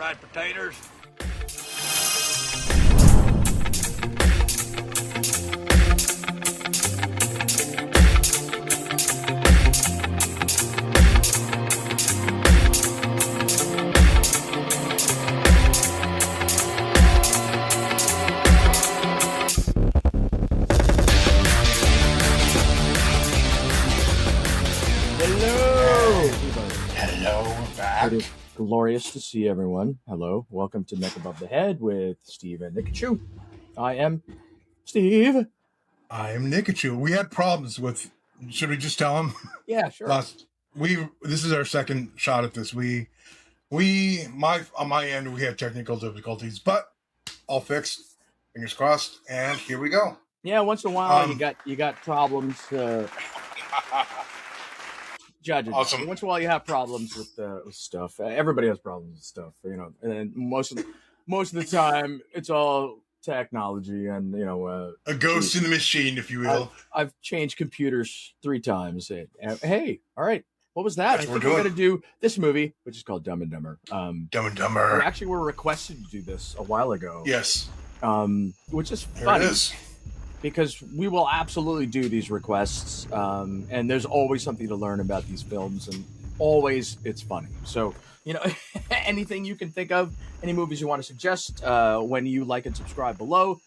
fried potatoes. It is glorious to see everyone. Hello. Welcome to Neck Above the Head with Steve and Nickachu. I am Steve. I am Nickachu. We had problems with, should we just tell him? Yeah, sure. This is our second shot at this. On my end, we had technical difficulties, but all fixed. Fingers crossed. And here we go. Yeah, once in a while you got problems. Judges. Awesome. Once in a while you have problems with stuff. Everybody has problems with stuff, you know. And most of the time it's all technology and a ghost in the machine, if you will. I've changed computers 3 times. Hey, all right. What was that? That's I what think we're we're gonna do this movie, which is called Dumb and Dumber. Dumb and Dumber. We actually were requested to do this a while ago. Yes. Which is Here funny. it is. Because we will absolutely do these requests, and there's always something to learn about these films, and always it's funny. So, anything you can think of, any movies you want to suggest, when you like and subscribe below,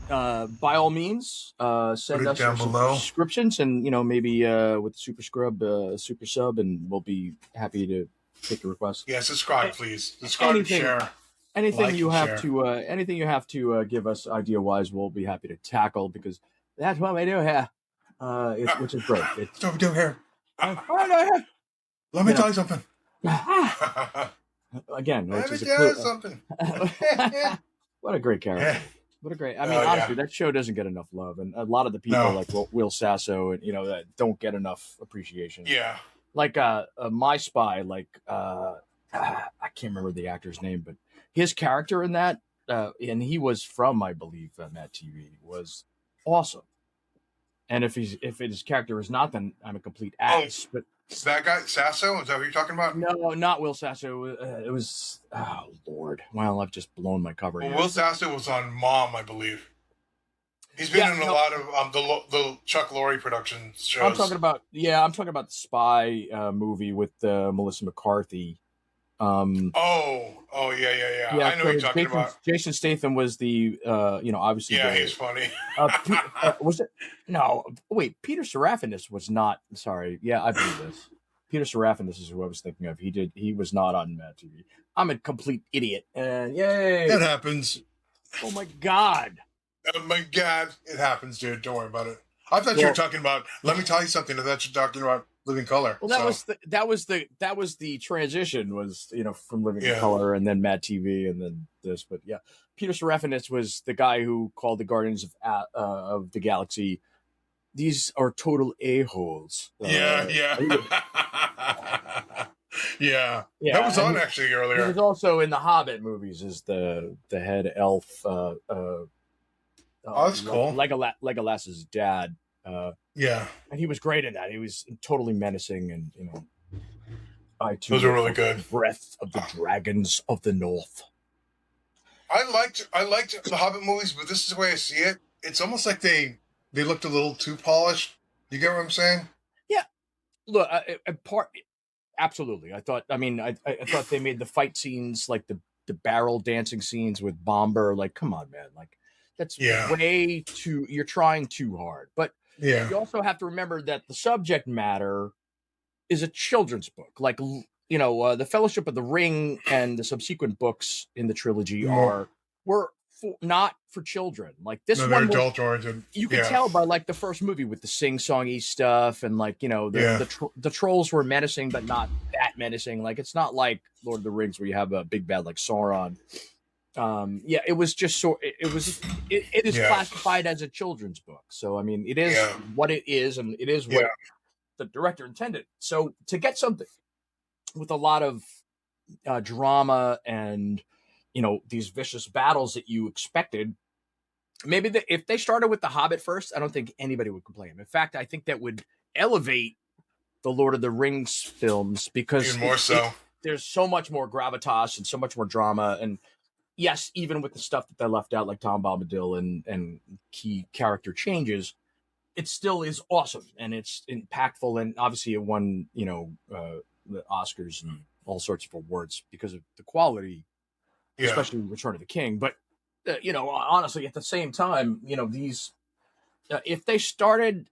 by all means, send us down some below. subscriptions, and maybe with Super Sub, and we'll be happy to take your requests. Yeah, subscribe, please. Subscribe and share. Anything Like you and have share. to give us idea-wise, we'll be happy to tackle, because that's what we do here, which is great. That's what we do here. Let Let me tell you something. Again, Let which me is tell you something. what a great character. What a great. I mean, honestly, that show doesn't get enough love, and a lot of the people like Will Sasso and that don't get enough appreciation. Yeah. Like My Spy, I can't remember the actor's name, but his character in that, and he was from, I believe, Matt TV, was awesome. And if his character is not, then I'm a complete ass. But that guy Sasso, is that what you're talking about? No, not Will Sasso. It was Lord. Well, I've just blown my cover. Well, Will Sasso was on Mom, I believe. He's been in a lot of the Chuck Lorre production shows. I'm talking about the Spy movie with Melissa McCarthy. Yeah. I know what you're talking about. Jason Statham was the obviously. Yeah, he's funny. Was it? No, wait. Peter Serafinowicz was not. Sorry. Yeah, I believe this. Peter Serafinowicz is who I was thinking of. He was not on Mad TV. I'm a complete idiot. And yay! That happens. Oh my god. Oh my god, it happens, dude. Don't worry about it. I thought you were talking about. Let me tell you something. I thought you were talking about Living Color. Well, that was the transition, was from Living Color and then Mad TV and then this. But yeah, Peter Serafinowicz was the guy who called the Guardians of the Galaxy. These are total a-holes. Yeah. That was on actually earlier. He was also in the Hobbit movies as the head elf. That's cool. Legolas's dad. Yeah, and he was great in that. He was totally menacing, and those are really good. Breath of the Dragons of the North. I liked the Hobbit movies, but this is the way I see it. It's almost like they looked a little too polished. You get what I'm saying? Yeah. Look, absolutely. I thought they made the fight scenes, like the barrel dancing scenes with Bomber. Like, come on, man. Like, that's way too. You're trying too hard, but. Yeah. You also have to remember that the subject matter is a children's book. Like, the Fellowship of the Ring and the subsequent books in the trilogy were not for children. Like this one, adult oriented. You could tell by like the first movie with the sing-songy stuff, and like the trolls were menacing, but not that menacing. Like it's not like Lord of the Rings where you have a big bad like Sauron. It was just it is classified as a children's book. So, I mean, it is what it is, and it is what the director intended. So to get something with a lot of drama and, these vicious battles that you expected, maybe if they started with The Hobbit first, I don't think anybody would complain. In fact, I think that would elevate the Lord of the Rings films, because even more so. there's so much more gravitas and so much more drama. And yes, even with the stuff that they left out, like Tom Bombadil and key character changes, it still is awesome and it's impactful. And obviously it won, the Oscars and all sorts of awards because of the quality, especially Return of the King. But, honestly, at the same time, these, if they started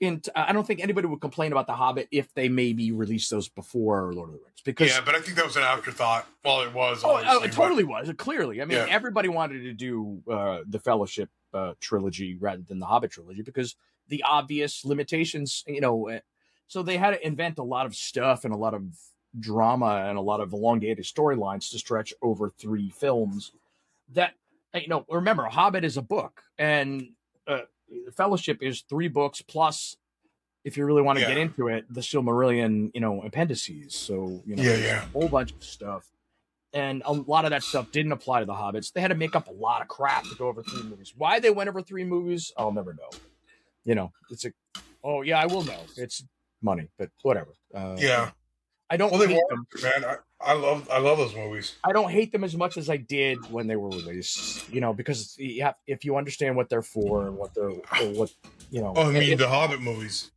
I don't think anybody would complain about The Hobbit if they maybe released those before Lord of the Rings. Because but I think that was an afterthought. Well, it was. It totally was. Clearly. I mean, everybody wanted to do the Fellowship trilogy rather than the Hobbit trilogy because the obvious limitations, so they had to invent a lot of stuff and a lot of drama and a lot of elongated storylines to stretch over 3 films that, remember, Hobbit is a book and the Fellowship is 3 books plus, if you really want to get into it, the Silmarillion, appendices. So, a whole bunch of stuff. And a lot of that stuff didn't apply to the Hobbits. They had to make up a lot of crap to go over 3 movies. Why they went over 3 movies, I'll never know. I will know. It's money, but whatever. I don't hate them. Man, I love those movies. I don't hate them as much as I did when they were released, because if you understand what they're for and what they're, Oh, I mean, the Hobbit movies.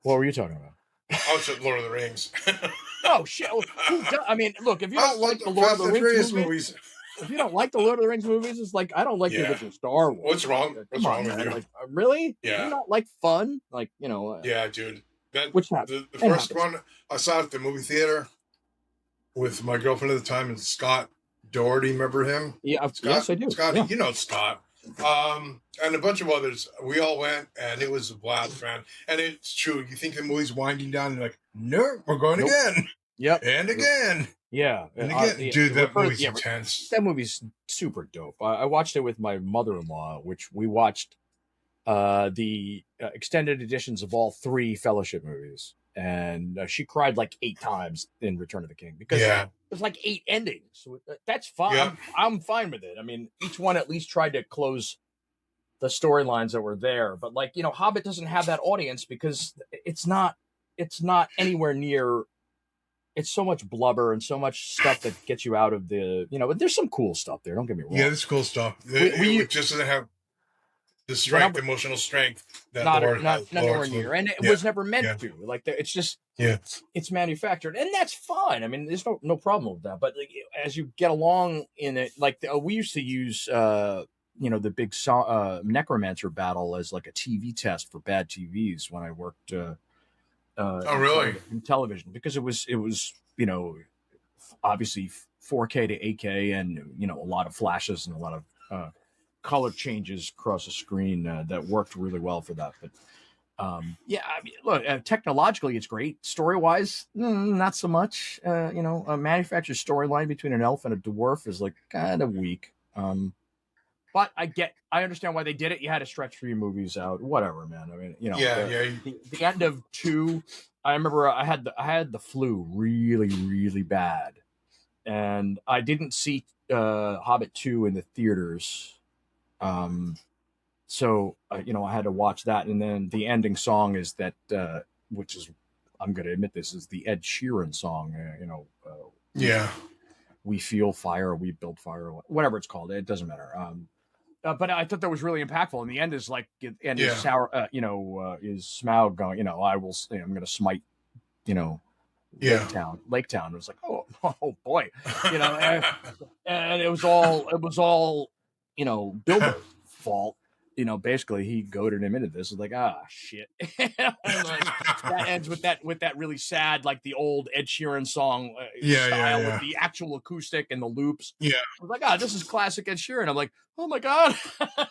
What were you talking about? I was at Lord of the Rings. Oh, shit. I mean, look, if you don't like the Lord of the Rings movies, if you don't like the Lord of the Rings movies, it's like, I don't like the original Star Wars. What's wrong? What's wrong with you? Like, really? Yeah. Do you not like fun? Like, yeah, dude. Which the first one I saw at the movie theater with my girlfriend at the time and Scott Doherty. Remember him? Yeah, Scott, yes, I do. Scott, yeah. You know Scott. And a bunch of others. We all went, and it was a blast, man. And it's true. You think the movie's winding down, and you're like, no, we're going again. Yep. And again. Yeah. And again. Dude, that movie's intense. That movie's super dope. I watched it with my mother-in-law, which we watched the extended editions of all 3 Fellowship movies. And she cried like 8 times in Return of the King because there's like 8 endings. So that's fine. Yeah. I'm fine with it. I mean, each one at least tried to close the storylines that were there. But like, Hobbit doesn't have that audience because it's not anywhere near. It's so much blubber and so much stuff that gets you out of the, but there's some cool stuff there. Don't get me wrong. Yeah, there's cool stuff. It just doesn't have the strength, emotional strength that not nowhere near, and it was never meant to. Like, it's just it's manufactured, and that's fine. I mean, there's no problem with that. But like, as you get along in it, like we used to use, the big necromancer battle as like a TV test for bad TVs when I worked. Really? In television, because it was obviously 4K to 8K, and a lot of flashes and a lot of color changes across the screen that worked really well for that. But I mean, look, technologically it's great. Story wise, not so much. A manufactured storyline between an elf and a dwarf is like kind of weak. But I understand why they did it. You had to stretch 3 movies out, whatever, man. I mean, the end of 2. I remember I had the flu really, really bad, and I didn't see Hobbit 2 in the theaters. So I had to watch that, and then the ending song is that, which is, I'm going to admit this, is the Ed Sheeran song. We feel fire, we build fire, whatever it's called. It doesn't matter. But I thought that was really impactful. And the end is like, is Smaug going, I'm going to smite, Lake Town. It was like, oh boy, and it was all, Bilbo's fault. Basically he goaded him into this. It's like, shit. That ends with that really sad, like the old Ed Sheeran song style with the actual acoustic and the loops. Yeah. I was like, this is classic Ed Sheeran. I'm like, oh my God.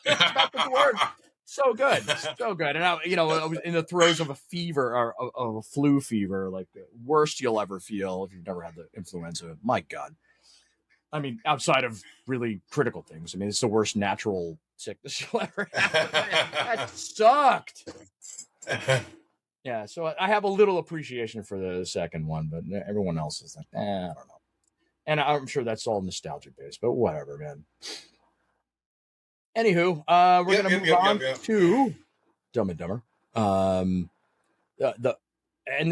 Back with the word. So good. So good. And I was in the throes of a fever, or of a flu fever, like the worst you'll ever feel if you've never had the influenza. My God. I mean, outside of really critical things. I mean, it's the worst natural sickness you'll ever have. That sucked. Yeah, so I have a little appreciation for the second one, but everyone else is like, I don't know. And I'm sure that's all nostalgia based, but whatever, man. Anywho, we're gonna move on to Dumb and Dumber. And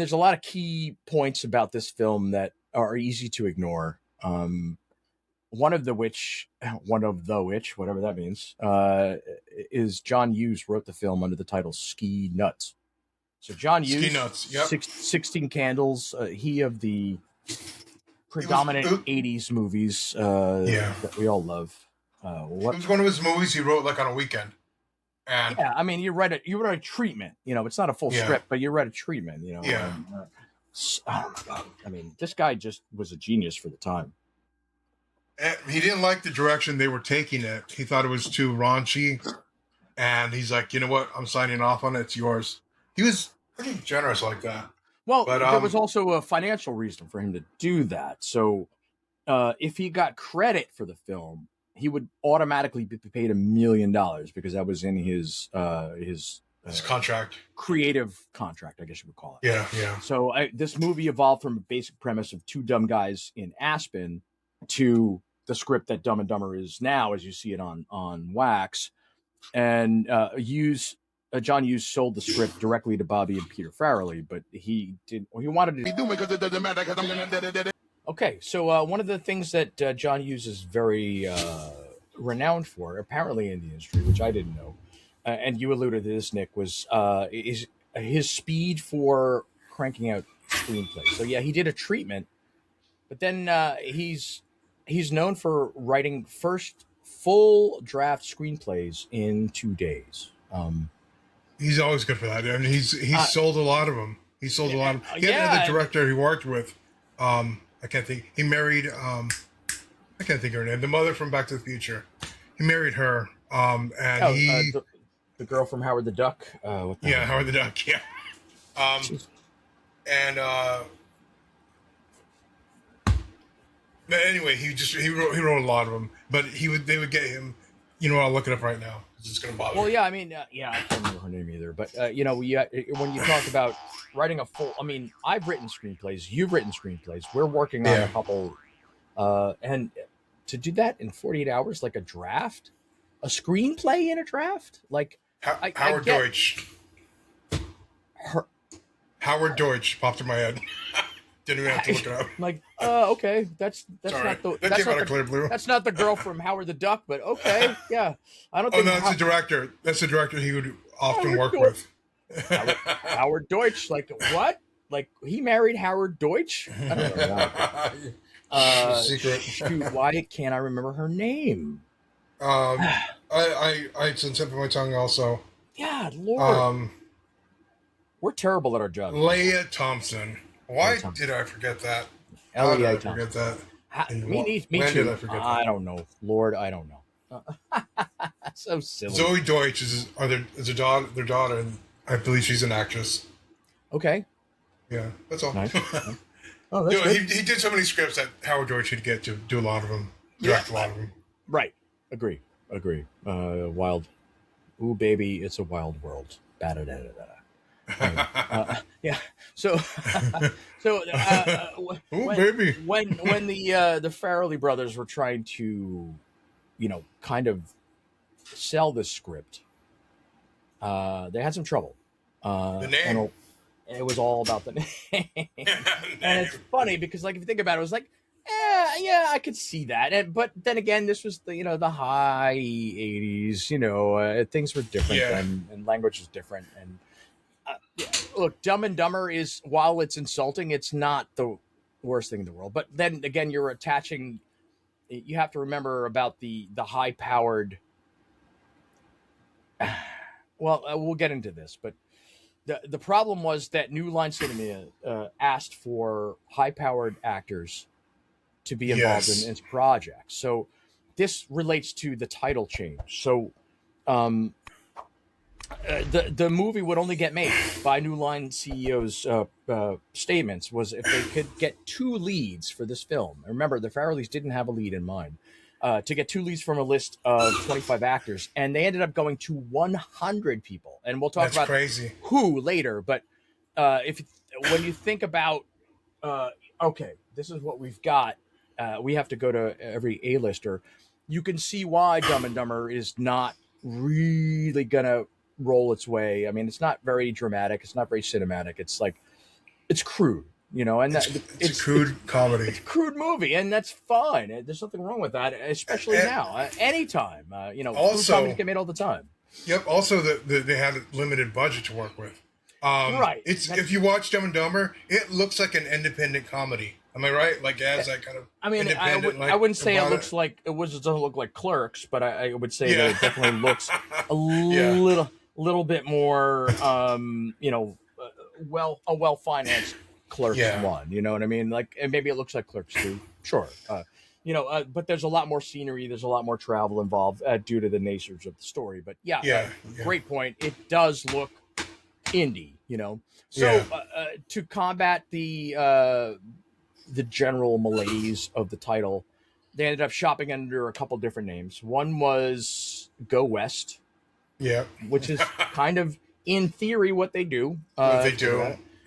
there's a lot of key points about this film that are easy to ignore. One of the which, whatever that means, is John Hughes wrote the film under the title Ski Nuts. So John Hughes, Ski Nuts, yep. 16 Candles, he of the predominant 80s movies that we all love. It was one of his movies he wrote like on a weekend. And yeah, I mean, you read a treatment. You know, it's not a full script, but you read a treatment. You know, yeah. Oh my God! I mean, this guy just was a genius for the time. And he didn't like the direction they were taking it. He thought it was too raunchy, and he's like, you know what? I'm signing off on it. It's yours. He was pretty generous like that. Well, but, there was also a financial reason for him to do that. So, if he got credit for the film, he would automatically be paid $1 million because that was in his contract, creative contract, I guess you would call it. Yeah, yeah. So this movie evolved from a basic premise of two dumb guys in Aspen to the script that Dumb and Dumber is now, as you see it on Wax. And John Hughes sold the script directly to Bobby and Peter Farrelly, but he wanted to. Okay, so one of the things that John Hughes is very renowned for, apparently in the industry, which I didn't know, and you alluded to this, Nick, was is his speed for cranking out screenplays. So yeah, he did a treatment, but then he's known for writing first full draft screenplays in 2 days. He's always good for that. I mean, he's sold a lot of them. He sold a lot of them. He had another director he worked with. I can't think. He married. I can't think of her name. The mother from Back to the Future. He married her. The girl from Howard the Duck. Howard the Duck. Yeah. But anyway, he wrote a lot of them. But they would get him. You know what? I'll look it up right now. It's just going to bother me. Well, yeah, I mean, I can't remember her name either. But, when you talk about writing a full... I mean, I've written screenplays. You've written screenplays. We're working on a couple... and to do that in 48 hours, like a draft? A screenplay in a draft? Like... Howard Deutsch. Howard Deutsch popped in my head. Didn't even have to look it up. Like, okay, that's sorry. not the that came out of clear blue. That's not the girl from Howard the Duck, but okay, yeah. I don't think. That's the director. That's the director he would often work with. Howard Deutsch, like what? Like he married Howard Deutsch? I don't know. Secret. Shoot, why can't I remember her name? It's on the tip of my tongue also. Yeah, Lord. We're terrible at our jobs. Leah Thompson. Why did I forget that? How did I forget that? Me too. Did I forget that? I don't know. Lord, I don't know. So silly. Zoe Deutsch is their daughter, and I believe she's an actress. Okay. Yeah, that's all. Nice. Oh, that's good. He did so many scripts that Howard Deutsch should get to do a lot of them, direct a lot of them. Right. Agree. Wild. Ooh, baby, it's a wild world. Yeah. So, baby. When the Farrelly brothers were trying to, kind of sell this script, they had some trouble. The name. And it was all about the name. And it's funny because, like, if you think about it, it was like, yeah, I could see that. But then again, this was the high 80s. Things were different and language was different. And look, Dumb and Dumber is, while it's insulting, it's not the worst thing in the world. But then again, you're attaching. You have to remember about the high powered. Well, we'll get into this, but the problem was that New Line Cinema asked for high powered actors to be involved in its project. So this relates to the title change. So the movie would only get made by New Line CEO's statements was if they could get 2 leads for this film. Remember, the Farrellys didn't have a lead in mind. To get 2 leads from a list of 25 actors, and they ended up going to 100 people. And we'll talk about crazy. Who later. But when you think about, okay, this is what we've got. We have to go to every A-lister. You can see why Dumb and Dumber is not really gonna roll its way. I mean, it's not very dramatic. It's not very cinematic. It's like, it's crude. and it's a crude comedy. It's a crude movie, and that's fine. There's nothing wrong with that, especially now. Anytime, also, comedies get made all the time. Yep. Also, they had a limited budget to work with. Right. If you watch Dumb and Dumber, it looks like an independent comedy. Am I right? Like, as that kind of. I mean, I wouldn't say it looks like it doesn't look like Clerks, but I would say that it definitely looks a little bit more, a well financed Clerks one. You know what I mean? Like, and maybe it looks like Clerks 2. Sure. But there's a lot more scenery. There's a lot more travel involved due to the natures of the story. But great point. It does look indie. So to combat the general malaise of the title, they ended up shopping under a couple different names. One was Go West, which is kind of in theory what they do.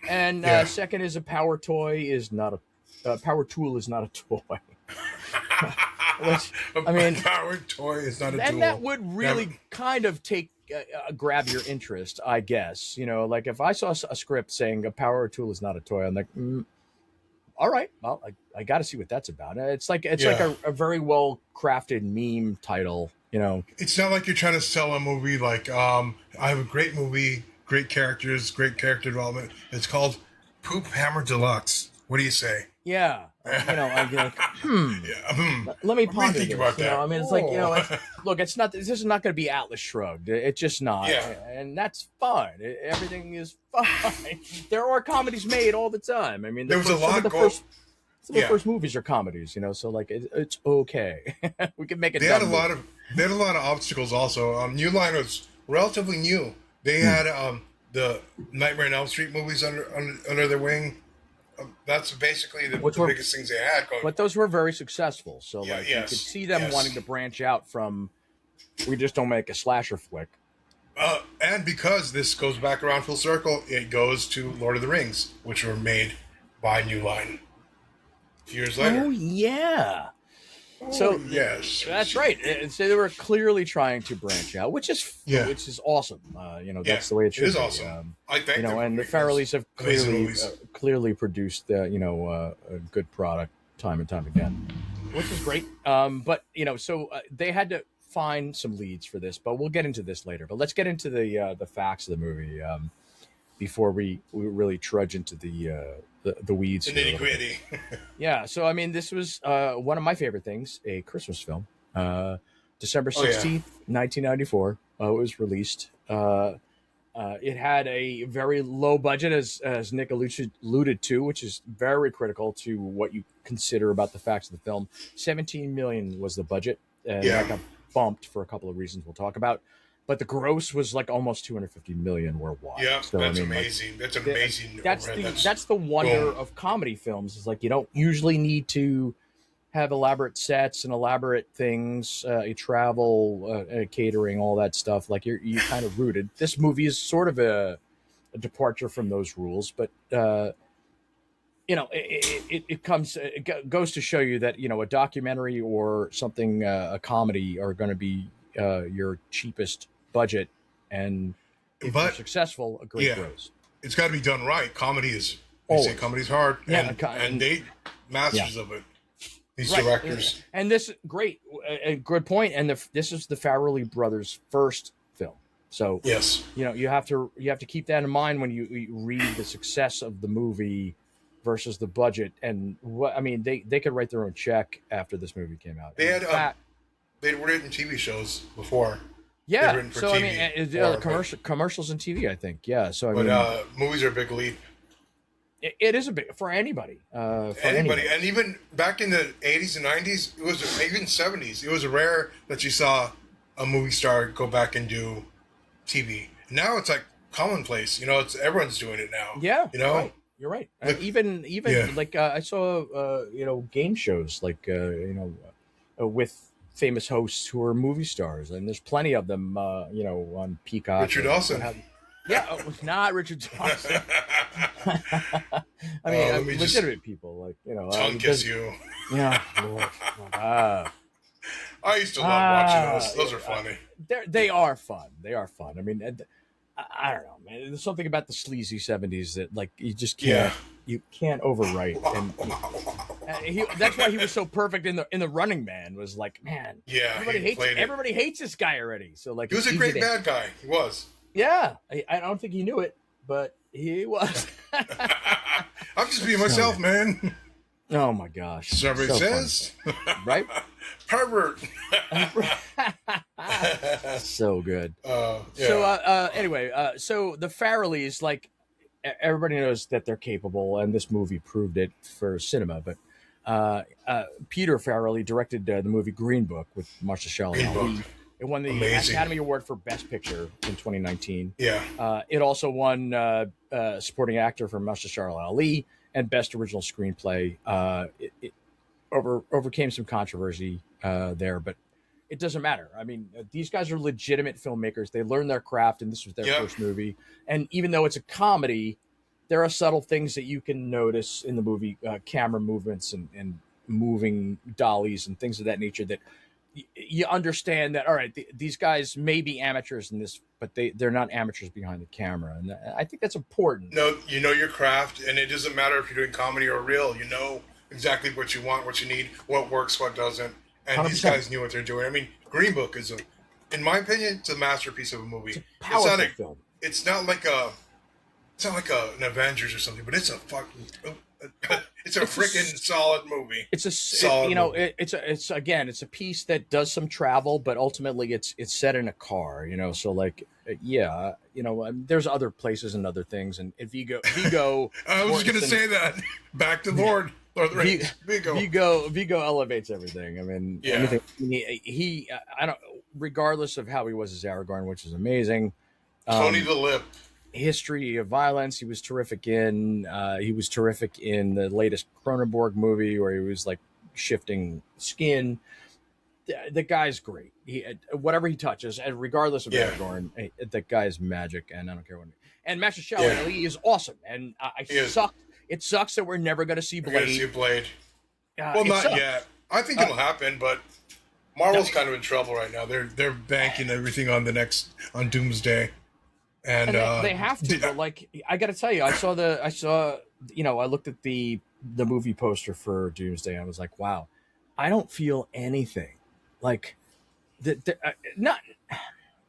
And second is a power tool is not a toy. Which, I mean, a power toy is not a tool. And that would really kind of grab your interest, I guess. Like if I saw a script saying a power tool is not a toy, I'm like, all right, well, I got to see what that's about. It's like a very well crafted meme title. It's not like you're trying to sell a movie like I have a great movie, great characters, great character development. It's called Poop Hammer Deluxe. What do you say? Yeah. I'm like, let me ponder think about that. I mean, it's like, look, it's not. This is not going to be Atlas Shrugged. It's just not, and that's fine. Everything is fine. There are comedies made all the time. I mean, there was a lot. Some of the first movies are comedies, so like it's okay. We can make it. They had a lot of obstacles. Also, New Line was relatively new. They had the Nightmare on Elm Street movies under their wing. That's basically the biggest things they had going. But those were very successful. So you could see them wanting to branch out from. We just don't make a slasher flick. And because this goes back around full circle, it goes to Lord of the Rings, which were made by New Line a few years later. Oh yeah. So yes, that's right. So they were clearly trying to branch out, which is awesome. That's the way it should. It is be. awesome. I think and the Farrellies have clearly produced a good product time and time again, which is great. But they had to find some leads for this, but we'll get into this later. But let's get into the facts of the movie before we really trudge into the weeds. The nitty-gritty. Yeah, so I mean, this was one of my favorite things, a Christmas film. December 16th, 1994, it was released. It had a very low budget, as Nick alluded to, which is very critical to what you consider about the facts of the film. $17 million was the budget, and that got bumped for a couple of reasons we'll talk about. But the gross was like almost $250 million worldwide. Yeah, so, that's amazing. That's amazing. That's the wonder of comedy films. Is like you don't usually need to have elaborate sets and elaborate things, travel, catering, all that stuff. Like you're kind of rooted. This movie is sort of a departure from those rules, but it goes to show you that a documentary or something, a comedy, are going to be your cheapest budget, and if you're successful, a great gross. It's got to be done right. Comedy is comedy's hard, and they masters of it. These directors, and this great, a good point. And this is the Farrelly brothers' first film, so you have to keep that in mind when you read the success of the movie versus the budget. And they could write their own check after this movie came out. They had they'd written TV shows before. Yeah, so TV, commercials and TV, I think. Yeah, so movies are a big leap. It is a big for anybody. Anybody, and even back in the 80s and 90s, it was even 70s. It was rare that you saw a movie star go back and do TV. Now it's like commonplace. It's everyone's doing it now. Yeah, right. You're right. Even I saw game shows like with famous hosts who are movie stars, and there's plenty of them, on Peacock. Richard Dawson. It was not Richard Dawson. I mean, legitimate people, like, tongue kiss you. Yeah. I used to love watching those. Those are funny. They are fun. They are fun. I mean, I don't know, man. There's something about the sleazy 70s that, like, you just can't. You can't overwrite, and that's why he was so perfect in the Running Man. Was like, man, everybody hates this guy already. So like, he was a great bad guy. He was. Yeah, I don't think he knew it, but he was. I'm just being myself, man. Oh my gosh! Survey says, right? Pervert. So good. Yeah. So anyway, so the Farrellys, like, everybody knows that they're capable, and this movie proved it for cinema. But Peter Farrelly directed the movie Green Book with Mahershala Ali. It won the Academy Award for Best Picture in 2019. Yeah. It also won supporting actor for Mahershala Ali and Best Original Screenplay. It overcame some controversy there, but it doesn't matter. I mean, these guys are legitimate filmmakers. They learned their craft, and this was their first movie. And even though it's a comedy, there are subtle things that you can notice in the movie, camera movements and moving dollies and things of that nature that you understand that, all right, these guys may be amateurs in this, but they're not amateurs behind the camera. And I think that's important. No, you know your craft, and it doesn't matter if you're doing comedy or real. You know exactly what you want, what you need, what works, what doesn't. And 100%. These guys knew what they're doing. I mean, Green Book is in my opinion, it's a masterpiece of a movie. It's a powerful film. It's not like an Avengers or something, but it's a fucking, it's a freaking solid movie. It's a solid, movie. It's a piece that does some travel, but ultimately it's set in a car, So like, there's other places and other things, and Vigo. I was just gonna say that. Back to Lord. Vigo elevates everything. I mean, anything, he I don't. Regardless of how he was as Aragorn, which is amazing. Tony the Lip. History of Violence. He was terrific in. He was terrific in the latest Cronenberg movie where he was like shifting skin. The guy's great. Whatever he touches, and regardless of Aragorn, the guy's magic, and I don't care what. And Mahershala Ali is awesome, and It sucks that we're never going to see Blade. Well, not yet. I think it'll happen, but Marvel's kind of in trouble right now. They're banking everything on Doomsday, and they have to. But like, I got to tell you, I looked at the movie poster for Doomsday. And I was like, wow, I don't feel anything. Like, not.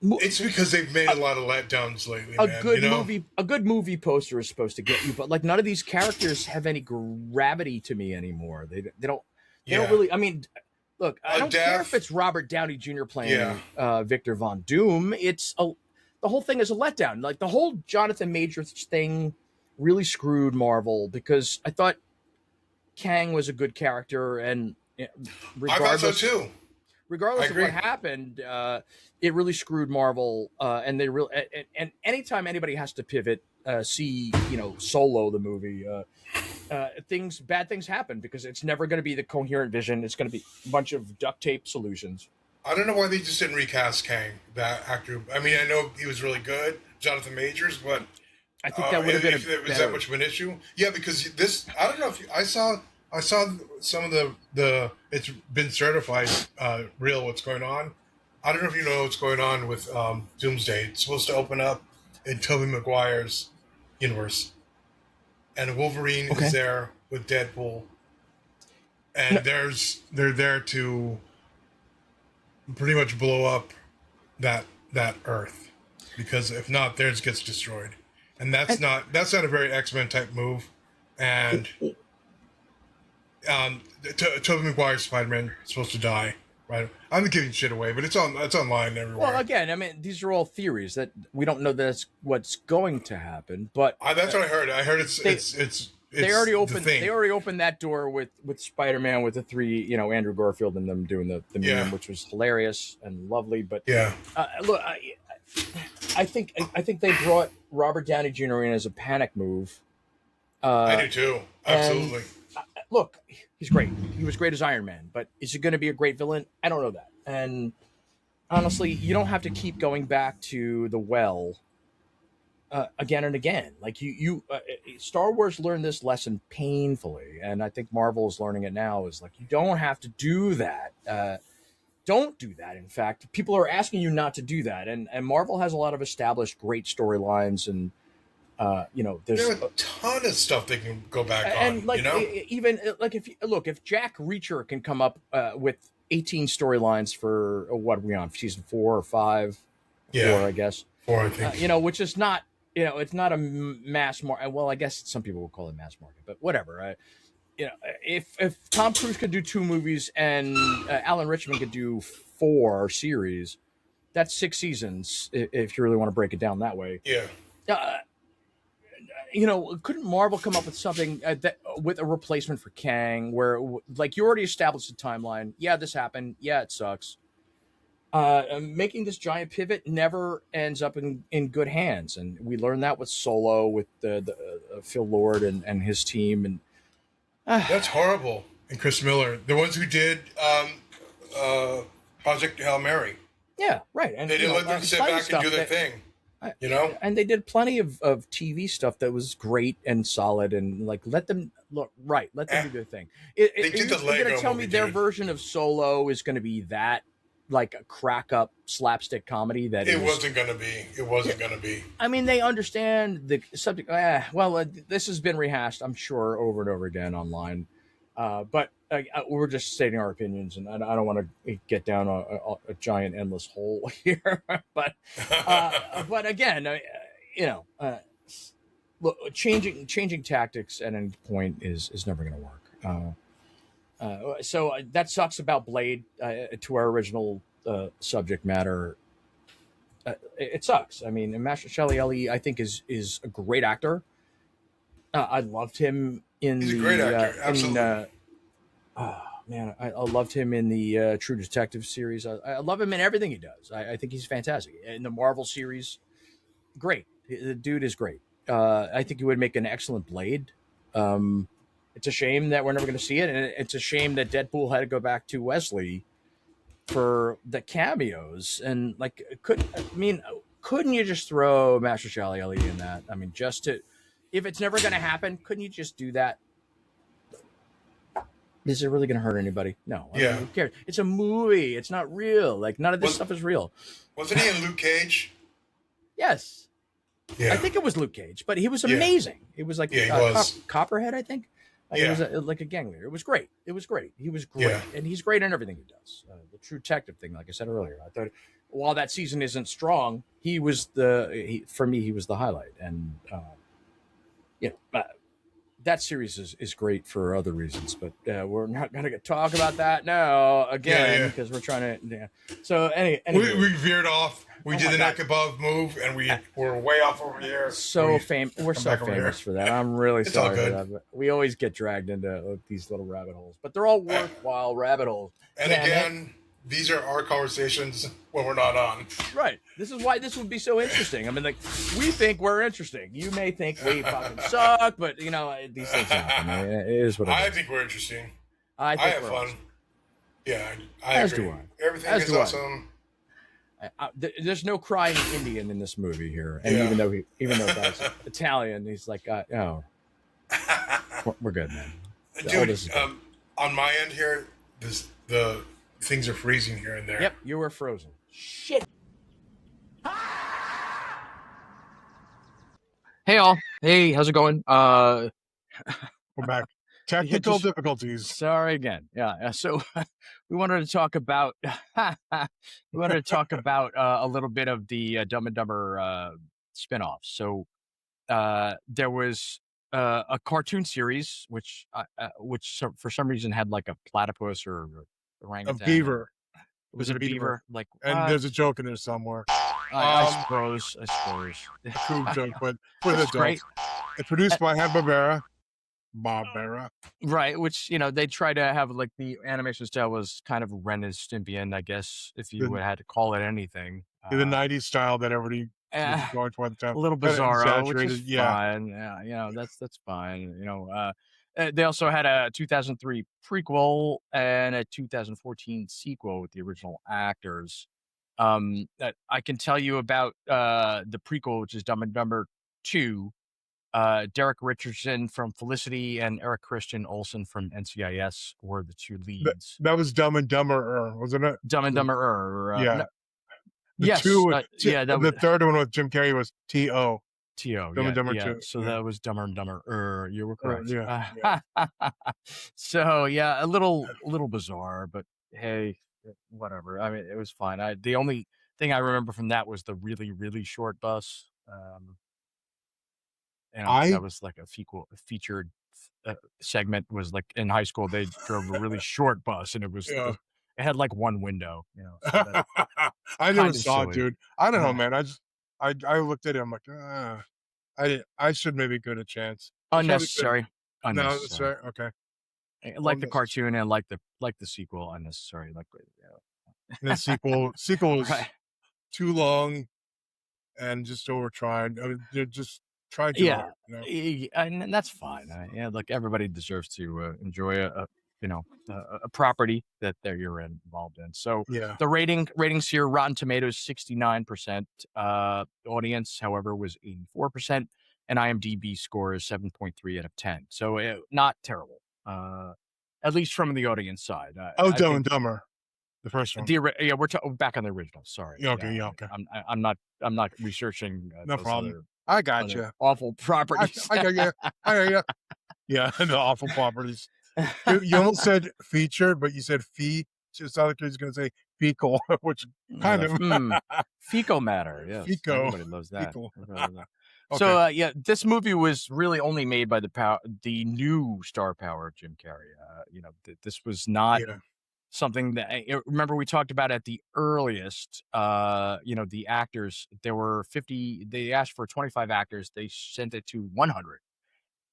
It's because they've made a lot of letdowns lately. A good movie poster is supposed to get you, but like none of these characters have any gravity to me anymore. They don't really. I mean, look, I don't care if it's Robert Downey Jr. playing Victor Von Doom. The whole thing is a letdown. Like the whole Jonathan Majors thing really screwed Marvel because I thought Kang was a good character, and regardless, I thought so too. Regardless of what happened, it really screwed Marvel, and they really. And anytime anybody has to pivot, see Solo the movie, bad things happen because it's never going to be the coherent vision. It's going to be a bunch of duct tape solutions. I don't know why they just didn't recast Kang, that actor. I mean, I know he was really good, Jonathan Majors, but I think that would have been was that much of an issue. Yeah, because this, I don't know if I saw some of the it's been certified real what's going on. I don't know if you know what's going on with Doomsday. It's supposed to open up in Tobey Maguire's universe, and Wolverine is there with Deadpool, and they're there to pretty much blow up that Earth, because if not, theirs gets destroyed, and that's not a very X-Men type move, and. Tobey Maguire's Spider-Man is supposed to die, right? I'm not giving shit away, but it's online everywhere. Well, again, I mean, these are all theories that we don't know that's what's going to happen, but that's what I heard. I heard they already opened that door with Spider-Man with the three, Andrew Garfield and them doing the meme, which was hilarious and lovely. But look, I think they brought Robert Downey Jr. in as a panic move. I do too, absolutely. Look, he's great. He was great as Iron Man, but is he going to be a great villain? I don't know that. And honestly, you don't have to keep going back to the well again and again. Like Star Wars learned this lesson painfully, and I think Marvel is learning it now. Is like, you don't have to do that. Don't do that. In fact, people are asking you not to do that, and Marvel has a lot of established great storylines and There's a ton of stuff they can go back and on. Like even like if Jack Reacher can come up with 18 storylines for what are we on season 4 or 5? Yeah, 4, I guess. 4, I think. Which is not it's not a mass market. Well, I guess some people will call it mass market, but whatever. If Tom Cruise could do 2 movies and Alan Rickman could do 4 series, that's 6 seasons. If you really want to break it down that way. Yeah. Couldn't Marvel come up with something with a replacement for Kang, where like you already established a timeline? Yeah, this happened. Yeah, it sucks. Making this giant pivot never ends up in good hands, and we learned that with Solo, with the Phil Lord and his team, and that's horrible. And Chris Miller, the ones who did Project Hail Mary. Yeah, right. And they didn't let them sit back and do their thing. And they did plenty of TV stuff that was great and solid, and like let them do their thing. You're going to tell me their version of Solo is going to be that, like a crack up slapstick comedy that it wasn't going to be. I mean, they understand the subject. This has been rehashed, I'm sure, over and over again online. But we're just stating our opinions, and I don't want to get down a giant endless hole here. But again, look, changing tactics at any point is never going to work. So that sucks about Blade. To our original subject matter, it sucks. I mean, Mahershala Ali, I think, is a great actor. I loved him in He's a great actor. Absolutely. I loved him in the True Detective series. I love him in everything he does. I think he's fantastic. In the Marvel series, great. The dude is great. I think he would make an excellent Blade. It's a shame that we're never going to see it, and it's a shame that Deadpool had to go back to Wesley for the cameos. And like, couldn't you just throw Mahershala Ali in that? I mean, if it's never going to happen, couldn't you just do that? Is it really going to hurt anybody? No. I mean, who cares? It's a movie. It's not real. Like, none of this stuff is real. Wasn't he in Luke Cage? Yes. Yeah. I think it was Luke Cage, but he was amazing. It was like Copperhead, I think. He was like a gang leader. It was great. He was great. And he's great in everything he does. The True Detective thing, like I said earlier, I thought while that season isn't strong, he was for me, he was the highlight. And that series is great for other reasons, but we're not going to talk about that now again because we're trying to. So anyway, we veered off. We did the neck above move, and we're way off over here. We're so famous for that. I'm really sorry for that. But we always get dragged into these little rabbit holes, but they're all worthwhile rabbit holes. And again, these are our conversations when we're not on. Right. This is why this would be so interesting. I mean, like, we think we're interesting. You may think we fucking suck, but these things happen. It is what it is. I think we're interesting. I have fun. Awesome. Yeah, I agree. Do I. Everything is awesome. There's no crying Indian in this movie here, and even though that's Italian, he's like, we're good, man. Dude, on my end here, the things are freezing here and there. Yep, you were frozen. Shit. Hey all. Hey, how's it going? We're back. Technical difficulties. Sorry again. Yeah. So we wanted to talk about a little bit of the Dumb and Dumber spinoff. So there was a cartoon series which for some reason had like a platypus or orangutan. A beaver. Was it a beaver? Like, and there's a joke in there somewhere. I suppose. A cool joke, but for the adults. It's produced by Hanna-Barbera. Right, which they try to have like the animation style was kind of Ren and Stimpy, I guess if you would have had to call it anything. The 90s style that everybody was going for at the time. A little bizarro, which is fine. Yeah, that's fine. They also had a 2003 prequel and a 2014 sequel with the original actors. That I can tell you about the prequel, which is Dumb and Dumber 2. Derek Richardson from Felicity and Eric Christian Olsen from NCIS were the two leads. That was Dumb and Dumber, wasn't it? Dumb and Dumber. Yeah. Yes. The third one with Jim Carrey was T.O. T.O. Dumb and Dumber Yeah. 2. So that was Dumber and Dumber. You were correct. Yeah. So yeah, a little bizarre, but hey, whatever. I mean, it was fine. The only thing I remember from that was the really, really short bus. That was like a featured segment. Was like in high school they drove a really short bus, and it had like one window. So I never saw it, silly. dude. I don't know, man. I looked at it. I'm like, I should maybe give it a chance. Unnecessary. Unnecessary. Okay. Like the cartoon and like the sequel, unnecessary. Like and the sequel was right. too long and just overtried. I mean, just tried too hard. And that's fine. Like everybody deserves to enjoy a property that you're involved in. So the ratings here: Rotten Tomatoes 69%, audience, however, was 84%, and IMDb score is 7.3 out of 10. So not terrible, at least from the audience side. Dumb and Dumber, the first one. We're back on the original. Sorry. Okay. I'm not researching. No problem. I got you. Awful properties. I got you. Yeah, the awful properties. You almost said feature, but you said fee. Just other kids going to say fecal, which kind of fecal matter. Yes, fecal. Everybody loves that. Okay. So this movie was really only made by the new star power of Jim Carrey. This was not something that remember we talked about at the earliest. The actors, there were 50. They asked for 25 actors. They sent it to 100,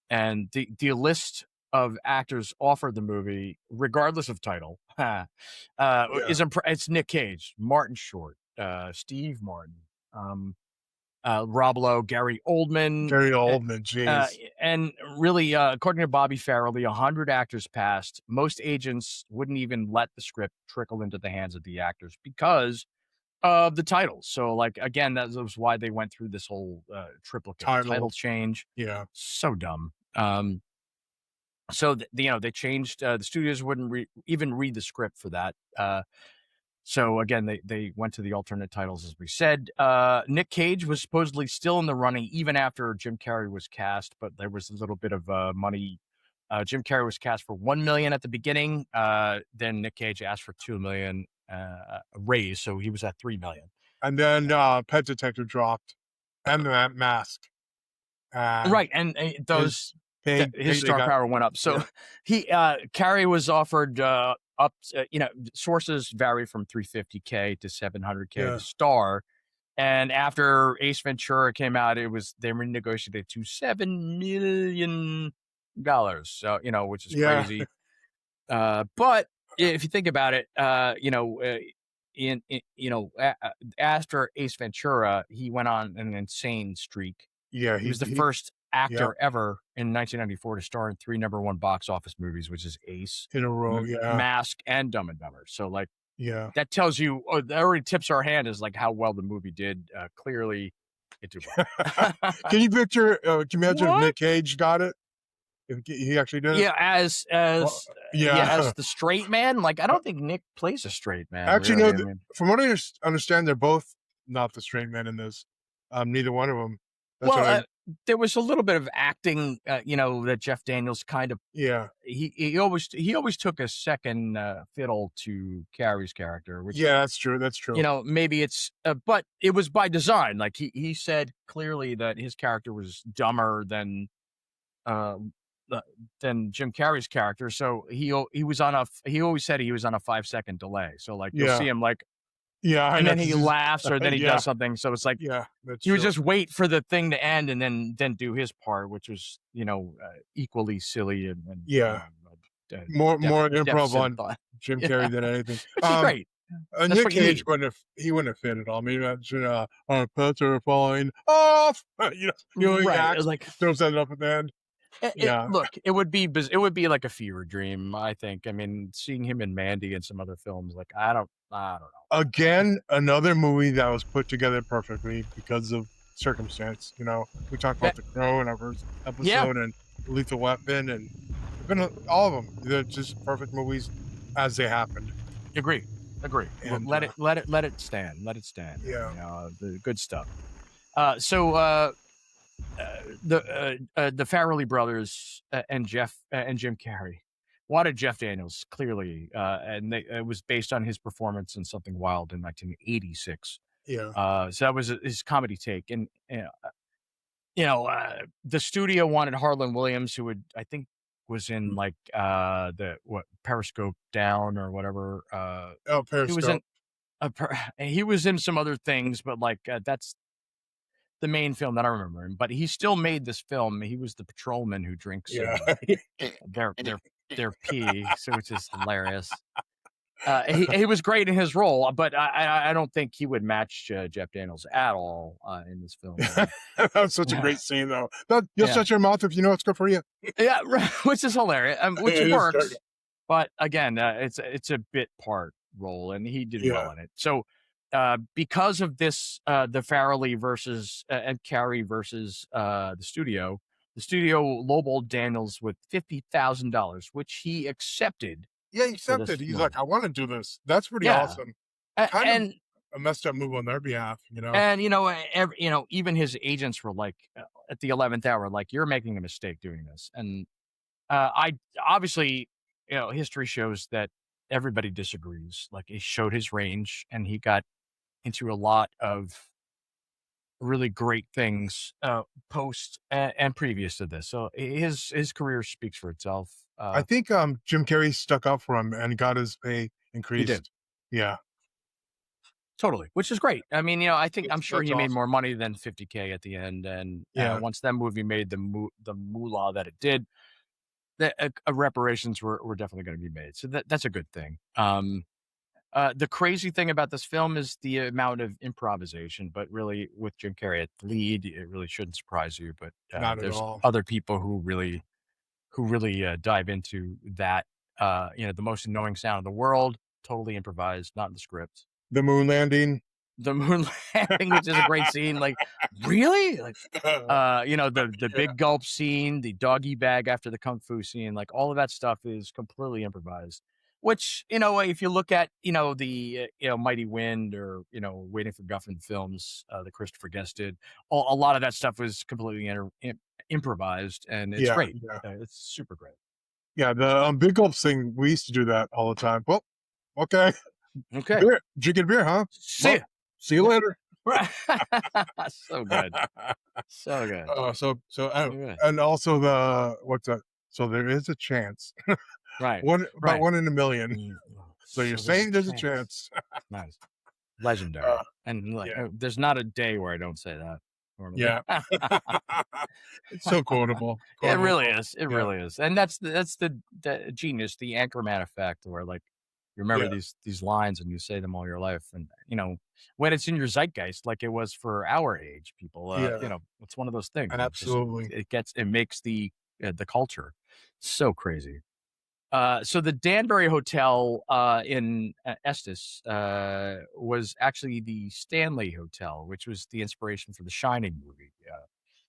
and the list of actors offered the movie, regardless of title, it's Nick Cage, Martin Short, Steve Martin, Rob Lowe, Gary Oldman, jeez. And really, according to Bobby Farrell, 100 actors passed. Most agents wouldn't even let the script trickle into the hands of the actors because of the titles. So, like, again, that was why they went through this whole triplicate title change. Yeah, so dumb. So they changed. The studios wouldn't even read the script for that. So again, they went to the alternate titles, as we said. Nick Cage was supposedly still in the running even after Jim Carrey was cast, but there was a little bit of money. Jim Carrey was cast for $1 million at the beginning. Then Nick Cage asked for $2 million raise, so he was at $3 million. And then Pet Detective dropped, and that Mask. Right, and those his star power went up. So Carrey was offered up. Sources vary from $350K to $700K to star. And after Ace Ventura came out, they renegotiated to $7 million. So which is crazy. But if you think about it, after Ace Ventura, he went on an insane streak. Yeah, he was the first actor ever in 1994 to star in 3 #1 box office movies, which is Ace in a row, Mask, and Dumb and Dumber. So that tells you, that already tips our hand as like how well the movie did. Clearly, it did well. Can you picture? Can you imagine if Nick Cage got it? If he actually did it? Yeah, as the straight man. Like, I don't think Nick plays a straight man. Actually, really. No. From what I understand, they're both not the straight men in this. Neither one of them. That's there was a little bit of acting, that Jeff Daniels kind of. Yeah. He always took a second fiddle to Carrey's character. Which, that's true. That's true. Maybe it's, but it was by design. Like he said clearly that his character was dumber than Jim Carrey's character. So he always said he was on a 5-second delay. So like you'll see him like. Yeah, and then he laughs, or then he does something. So it's like, he would just wait for the thing to end and then do his part, which was equally silly and more improv on Jim Carrey than anything. Which is great. Nick Cage wouldn't have fit at all. I mean, imagine our pets are falling off. He acts, like throws that up at the end. Look, it would be like a fever dream, I think. I mean, seeing him in Mandy and some other films, like I don't know. Again, another movie that was put together perfectly because of circumstance. We talked about The Crow in our first episode, and Lethal Weapon, and all of them. They're just perfect movies as they happened. Agree. And, let it stand. Yeah. The good stuff. So the Farrelly brothers and Jeff and Jim Carrey wanted Jeff Daniels clearly, and it was based on his performance in Something Wild in 1986. Yeah. So that was his comedy take, and the studio wanted Harlan Williams, who I think was in like Periscope Down or whatever. Periscope. He was in some other things, but like that's the main film that I remember him. But he still made this film. He was the patrolman who drinks their pee, so which is hilarious. He was great in his role, but I don't think he would match Jeff Daniels at all in this film. That was such a great scene, though. You'll shut your mouth if you know it's good for you. Yeah, which is hilarious, which works. But again, it's a bit part role, and he did well in it. So because of this, the Farrelly versus and Carey versus the studio lowballed Daniels with $50,000, which he accepted. Yeah, he accepted. He's like, I want to do this. That's pretty awesome. Kind of a messed up move on their behalf, And even his agents were like, at the 11th hour, like, you're making a mistake doing this. And I obviously, history shows that everybody disagrees. Like, it showed his range, and he got into a lot of really great things post and previous to this. So his career speaks for itself. I think Jim Carrey stuck up for him and got his pay increased. He did. Yeah. Totally, which is great. I mean, I'm sure he made more money than $50K at the end, and once that movie made the moolah that it did, the reparations were definitely going to be made. So that's a good thing. The crazy thing about this film is the amount of improvisation, but really with Jim Carrey at the lead, it really shouldn't surprise you. But there's other people who really dive into that. The most annoying sound in the world, totally improvised, not in the script. The moon landing, which is a great scene. Like, really? Like, the big gulp scene, the doggy bag after the kung fu scene, like all of that stuff is completely improvised. Which, if you look at, the, Mighty Wind or, Waiting for Guffin films that Christopher Guest did, a lot of that stuff was completely improvised, and it's great. Yeah. It's super great. Yeah, the big gulp thing, we used to do that all the time. Well, okay. Beer. Drinking beer, huh? See you later. So good. So good. And also what's that? So there is a chance. Right. One in a million. So you're saying there's a chance. Nice. Legendary. And there's not a day where I don't say that. Normally. Yeah. It's so quotable. It really is. It really is. And that's the genius, the Anchorman effect, where like you remember these lines and you say them all your life. And when it's in your zeitgeist, like it was for our age people, it's one of those things. And absolutely. It makes the culture so crazy. So the Danbury Hotel in Estes was actually the Stanley Hotel, which was the inspiration for the Shining movie.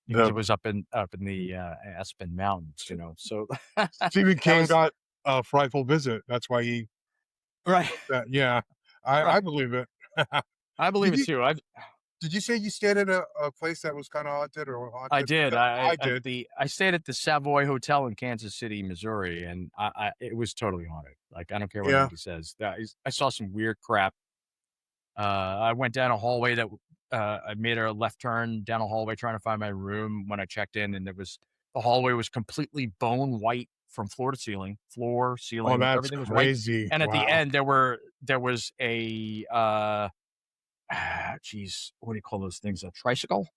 Because it was up in the Aspen Mountains, So Stephen King got a frightful visit. That's why he. Right. I believe it. I believe it too. Did you say you stayed at a place that was kind of haunted or haunted? I did. I did. I stayed at the Savoy Hotel in Kansas City, Missouri, and it was totally haunted. Like, I don't care what anybody says. I saw some weird crap. I went down a hallway that I made a left turn down a hallway trying to find my room when I checked in, and the hallway was completely bone white from floor to ceiling. Oh, that's everything was crazy. white. And at the end, there was a what do you call those things? A tricycle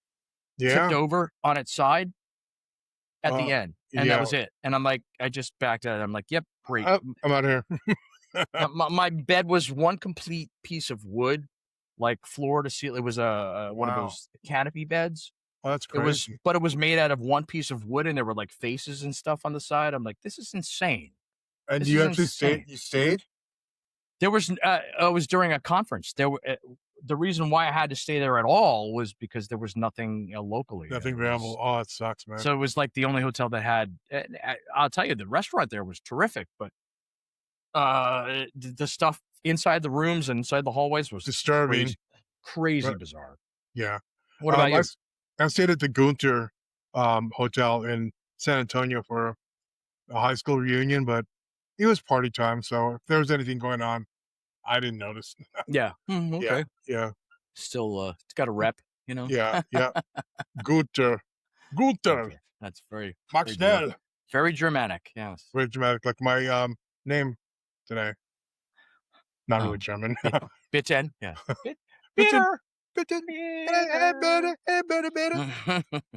tipped over on its side at the end, and that was it. And I'm like, I just backed out. I'm like, yep, great. I'm out of here. my bed was one complete piece of wood, like floor to ceiling. It was one of those canopy beds. Oh, that's crazy. But it was made out of one piece of wood, and there were like faces and stuff on the side. I'm like, this is insane. And you actually stayed? You stayed? There was it was during a conference. There were the reason why I had to stay there at all was because there was nothing locally. Nothing available. Oh, it sucks, man. So it was like the only hotel that had. I'll tell you, the restaurant there was terrific, but the stuff inside the rooms and inside the hallways was disturbing, crazy bizarre. Yeah. What about you? I stayed at the Gunter hotel in San Antonio for a high school reunion, but it was party time, so if there was anything going on, I didn't notice. Yeah. Okay. Yeah. Still, it's got a rep, you know. Yeah. Guter. That's very Max Schnell. Very Germanic. Yes. Very dramatic, like my name today. Not really German. Bitten. Yeah. Bitter.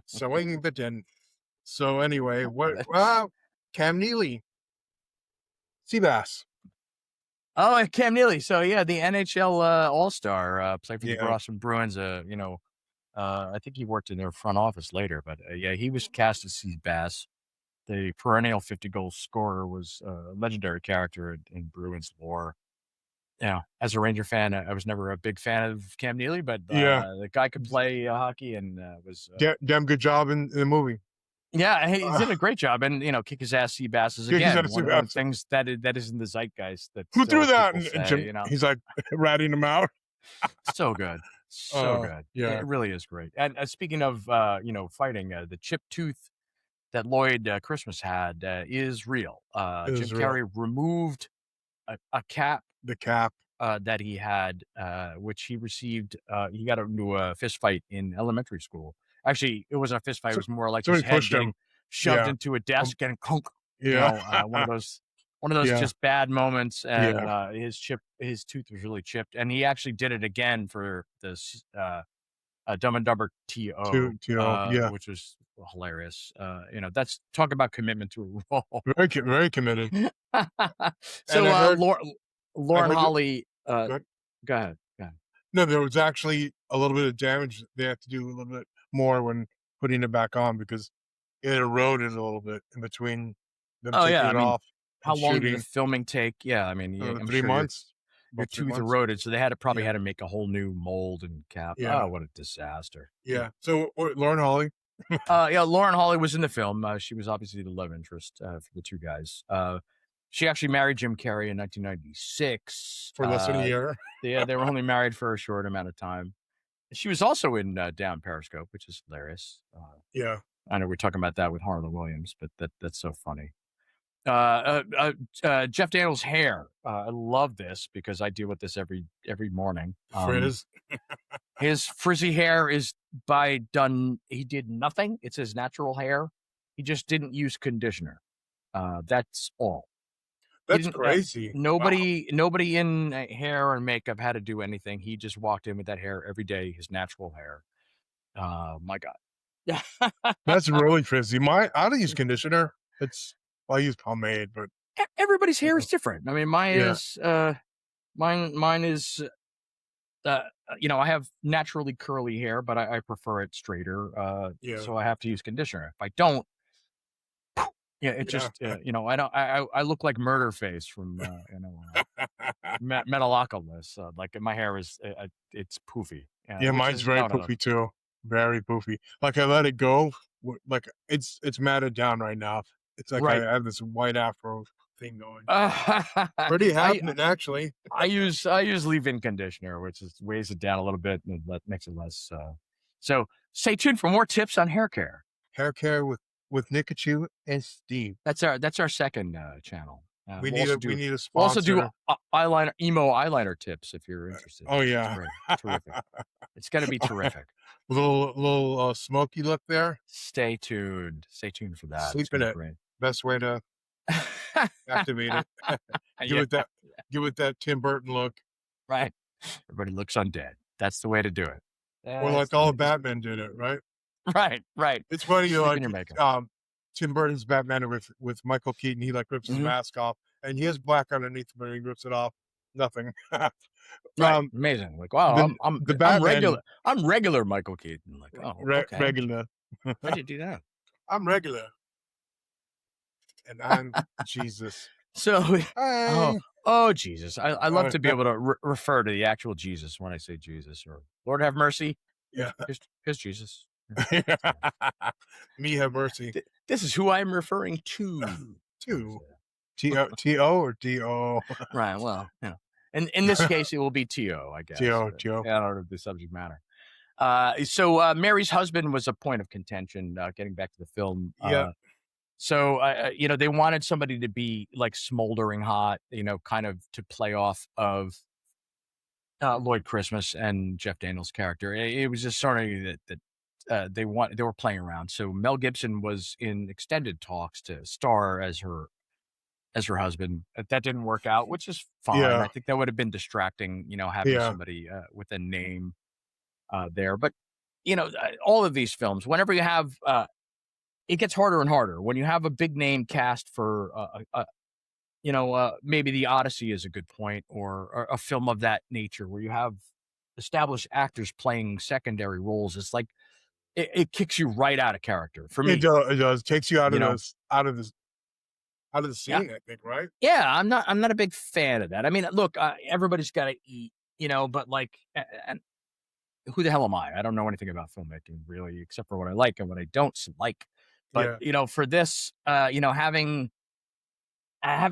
Swing bitten. So anyway, Cam Neely, Seabass. Oh, Cam Neely. So yeah, the NHL All-Star, played for the Boston Bruins. I think he worked in their front office later, but yeah, he was cast as Seabass. The perennial 50-goal scorer, was a legendary character in Bruins lore. Yeah, as a Ranger fan, I was never a big fan of Cam Neely, but the guy could play hockey and was damn good job in the movie. Yeah, he did a great job, and kick his ass Seabass is again one of those things that is in the zeitgeist. That who threw that? And Jim, he's like ratting him out. So good, so good. Yeah, it really is great. And speaking of fighting, the chipped tooth that Lloyd Christmas had is real. Jim Carrey removed a cap. The cap that he had, which he received. He got into a fist fight in elementary school. Actually, it wasn't a fist fight. It was more like his head getting shoved into a desk and clunk. One of those just bad moments. And his tooth was really chipped. And he actually did it again for this Dumb and Dumber T.O., which was hilarious. That's talk about commitment to a role. Very committed. So Lauren Holly, go ahead. No, there was actually a little bit of damage. They had to do a little bit more when putting it back on because it eroded a little bit in between them taking it off. How long did the filming take? Yeah, I mean, 3 months. Your tooth eroded, so they had to make a whole new mold and cap. Yeah. Oh, what a disaster. Yeah. So Lauren Holly. Lauren Holly was in the film. She was obviously the love interest for the two guys. She actually married Jim Carrey in 1996. For less than a year. Yeah, they were only married for a short amount of time. She was also in Down Periscope, which is hilarious. I know we're talking about that with Harlan Williams, but that's so funny. Jeff Daniels' hair. I love this because I deal with this every morning. Frizz. His frizzy hair is he did nothing. It's his natural hair. He just didn't use conditioner. That's all. That's crazy. Nobody in hair and makeup had to do anything. He just walked in with that hair every day, his natural hair. My God. That's really frizzy. I don't use conditioner. I use pomade, but everybody's hair is different. I mean, mine is I have naturally curly hair, but I prefer it straighter. So I have to use conditioner. If I don't, I look like Murderface from Metalocalypse. Like my hair is it's poofy. Mine's very poofy too. Very poofy. Like I let it go. Like it's matted down right now. It's like I have this white afro thing going. Pretty happening, actually. I use leave-in conditioner, which weighs it down a little bit and makes it less. So stay tuned for more tips on hair care. Hair care with Nickachu and Steve. That's our second channel. We need a sponsor. We'll also do emo eyeliner tips if you're interested. Oh yeah, terrific. It's going to be terrific. Little smoky look there. Stay tuned for that. Sleep in it. Great. Best way to activate it. Give it that Tim Burton look. Right. Everybody looks undead. That's the way to do it. Well, like all Batman did it, right? Right. It's funny, Tim Burton's Batman with Michael Keaton. He rips his mask off, and he has black underneath, but he rips it off. Nothing. Amazing. Like, wow, I'm regular Michael Keaton. Like, okay. Regular. How'd you do that? I'm regular. And I'm Jesus. So, Jesus. I love to be able to refer to the actual Jesus when I say Jesus or Lord have mercy. Yeah. Here's Jesus. Me have mercy. This is who I'm referring to. T-O or D-O? Right. Well, and in this case, it will be T-O, I guess. T-O. I don't know the subject matter. So Mary's husband was a point of contention. Getting back to the film, so they wanted somebody to be like smoldering hot, kind of to play off of Lloyd Christmas and Jeff Daniels' character. It was just sort of that they were playing around. So Mel Gibson was in extended talks to star as her husband. That didn't work out, which is fine. I think that would have been distracting, having somebody with a name there. But all of these films, whenever you have, it gets harder and harder when you have a big name cast for maybe The Odyssey is a good point, or a film of that nature where you have established actors playing secondary roles. It's like it kicks you right out of character for me. It does. Takes you out of the scene, I think, right? Yeah, I'm not a big fan of that. I mean, look, everybody's got to eat, but like, and who the hell am I? I don't know anything about filmmaking really, except for what I like and what I don't like. But for this, having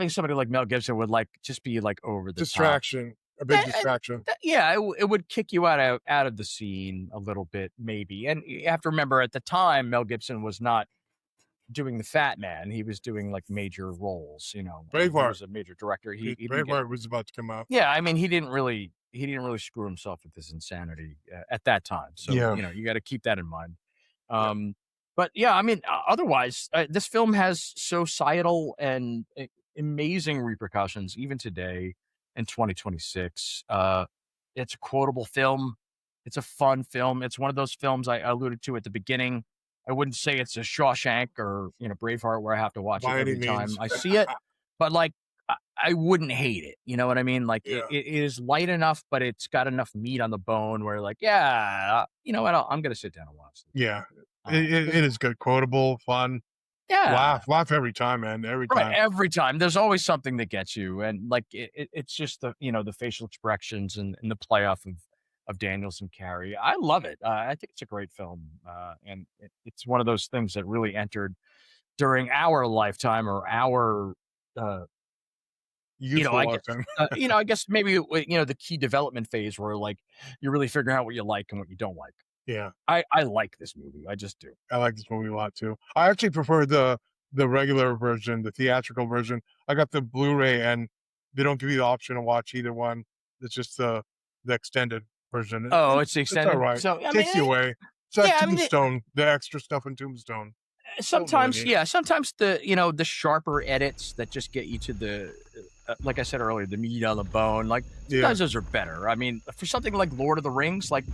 somebody like Mel Gibson would just be like over the distraction, top. A big distraction. It would kick you out of the scene a little bit, maybe. And you have to remember, at the time, Mel Gibson was not doing the fat man. He was doing like major roles. Braveheart. He was a major director. Braveheart was about to come out. Yeah, I mean, he didn't really screw himself with this insanity at that time. So you got to keep that in mind. But yeah, I mean, otherwise, this film has societal and amazing repercussions even today in 2026. It's a quotable film. It's a fun film. It's one of those films I alluded to at the beginning. I wouldn't say it's a Shawshank or Braveheart where I have to watch it every time I see it, but like I wouldn't hate it. You know what I mean? Like it is light enough, but it's got enough meat on the bone where like, you know what? I'm going to sit down and watch it. Yeah. It is good, quotable, fun. Yeah, laugh every time, man. Every time. Right, every time. There's always something that gets you, and like it's just the the facial expressions and the playoff of Daniels and Carey. I love it. I think it's a great film, and it's one of those things that really entered during our lifetime or our I guess maybe the key development phase where like you're really figuring out what you like and what you don't like. Yeah. I like this movie. I just do. I like this movie a lot too. I actually prefer the regular version, the theatrical version. I got the Blu-ray and they don't give you the option to watch either one. It's just the extended version. Oh, it's the extended. It's all right. So, takes you away. It's like Tombstone, the extra stuff in Tombstone. Sometimes the sharper edits that just get you to the like I said earlier, the meat on the bone. Like sometimes those are better. I mean, for something like Lord of the Rings, like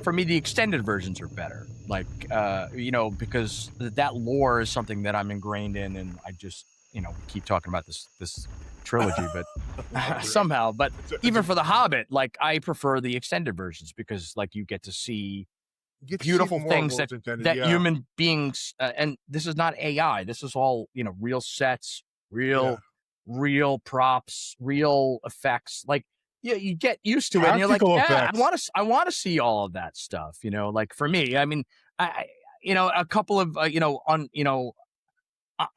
for me, the extended versions are better. Like because that lore is something that I'm ingrained in, and I just we keep talking about this trilogy, but somehow. But even for The Hobbit, like I prefer the extended versions because like you get to see beautiful things that human beings and this is not AI. This is all real sets, real props, real effects. Like you get used to it, and you're like, I want to see all of that stuff. Like for me, I mean, I a couple of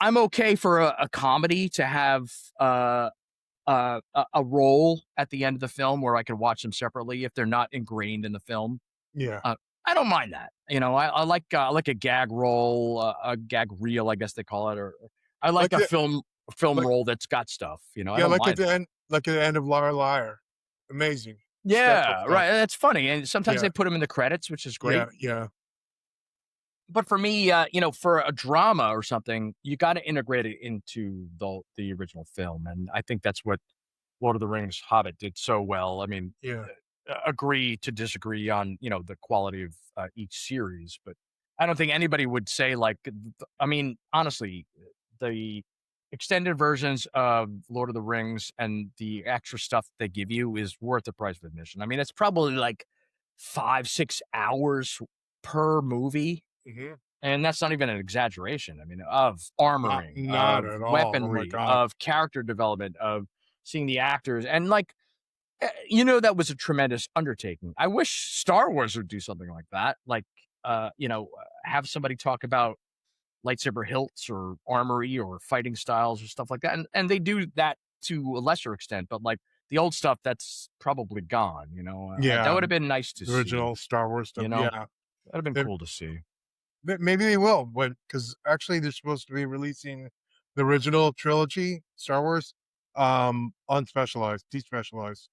I'm okay for a comedy to have a role at the end of the film where I could watch them separately if they're not ingrained in the film. Yeah. I don't mind that. I like a gag roll, a gag reel, I guess they call it, or I like a film roll that's got stuff. At the end of Liar Liar, amazing. Yeah, right. That's funny, and sometimes they put them in the credits, which is great. Yeah. But for me, for a drama or something, you got to integrate it into the original film, and I think that's what Lord of the Rings, Hobbit did so well. I mean, agree to disagree on the quality of each series, but I don't think anybody would say like. I mean, honestly, the extended versions of Lord of the Rings and the extra stuff they give you is worth the price of admission. I mean, it's probably like 5-6 hours per movie. Mm-hmm. And that's not even an exaggeration. I mean, of armoring, not of at all. weaponry, of character development, of seeing the actors. And like, that was a tremendous undertaking. I wish Star Wars would do something like that. Like, have somebody talk about lightsaber hilts or armory or fighting styles or stuff like that. And they do that to a lesser extent, but like the old stuff that's probably gone. That would have been nice to the original see. Star Wars stuff. Yeah, that'd have been cool to see. Maybe they will, but because actually they're supposed to be releasing the original trilogy Star Wars, unspecialized, despecialized.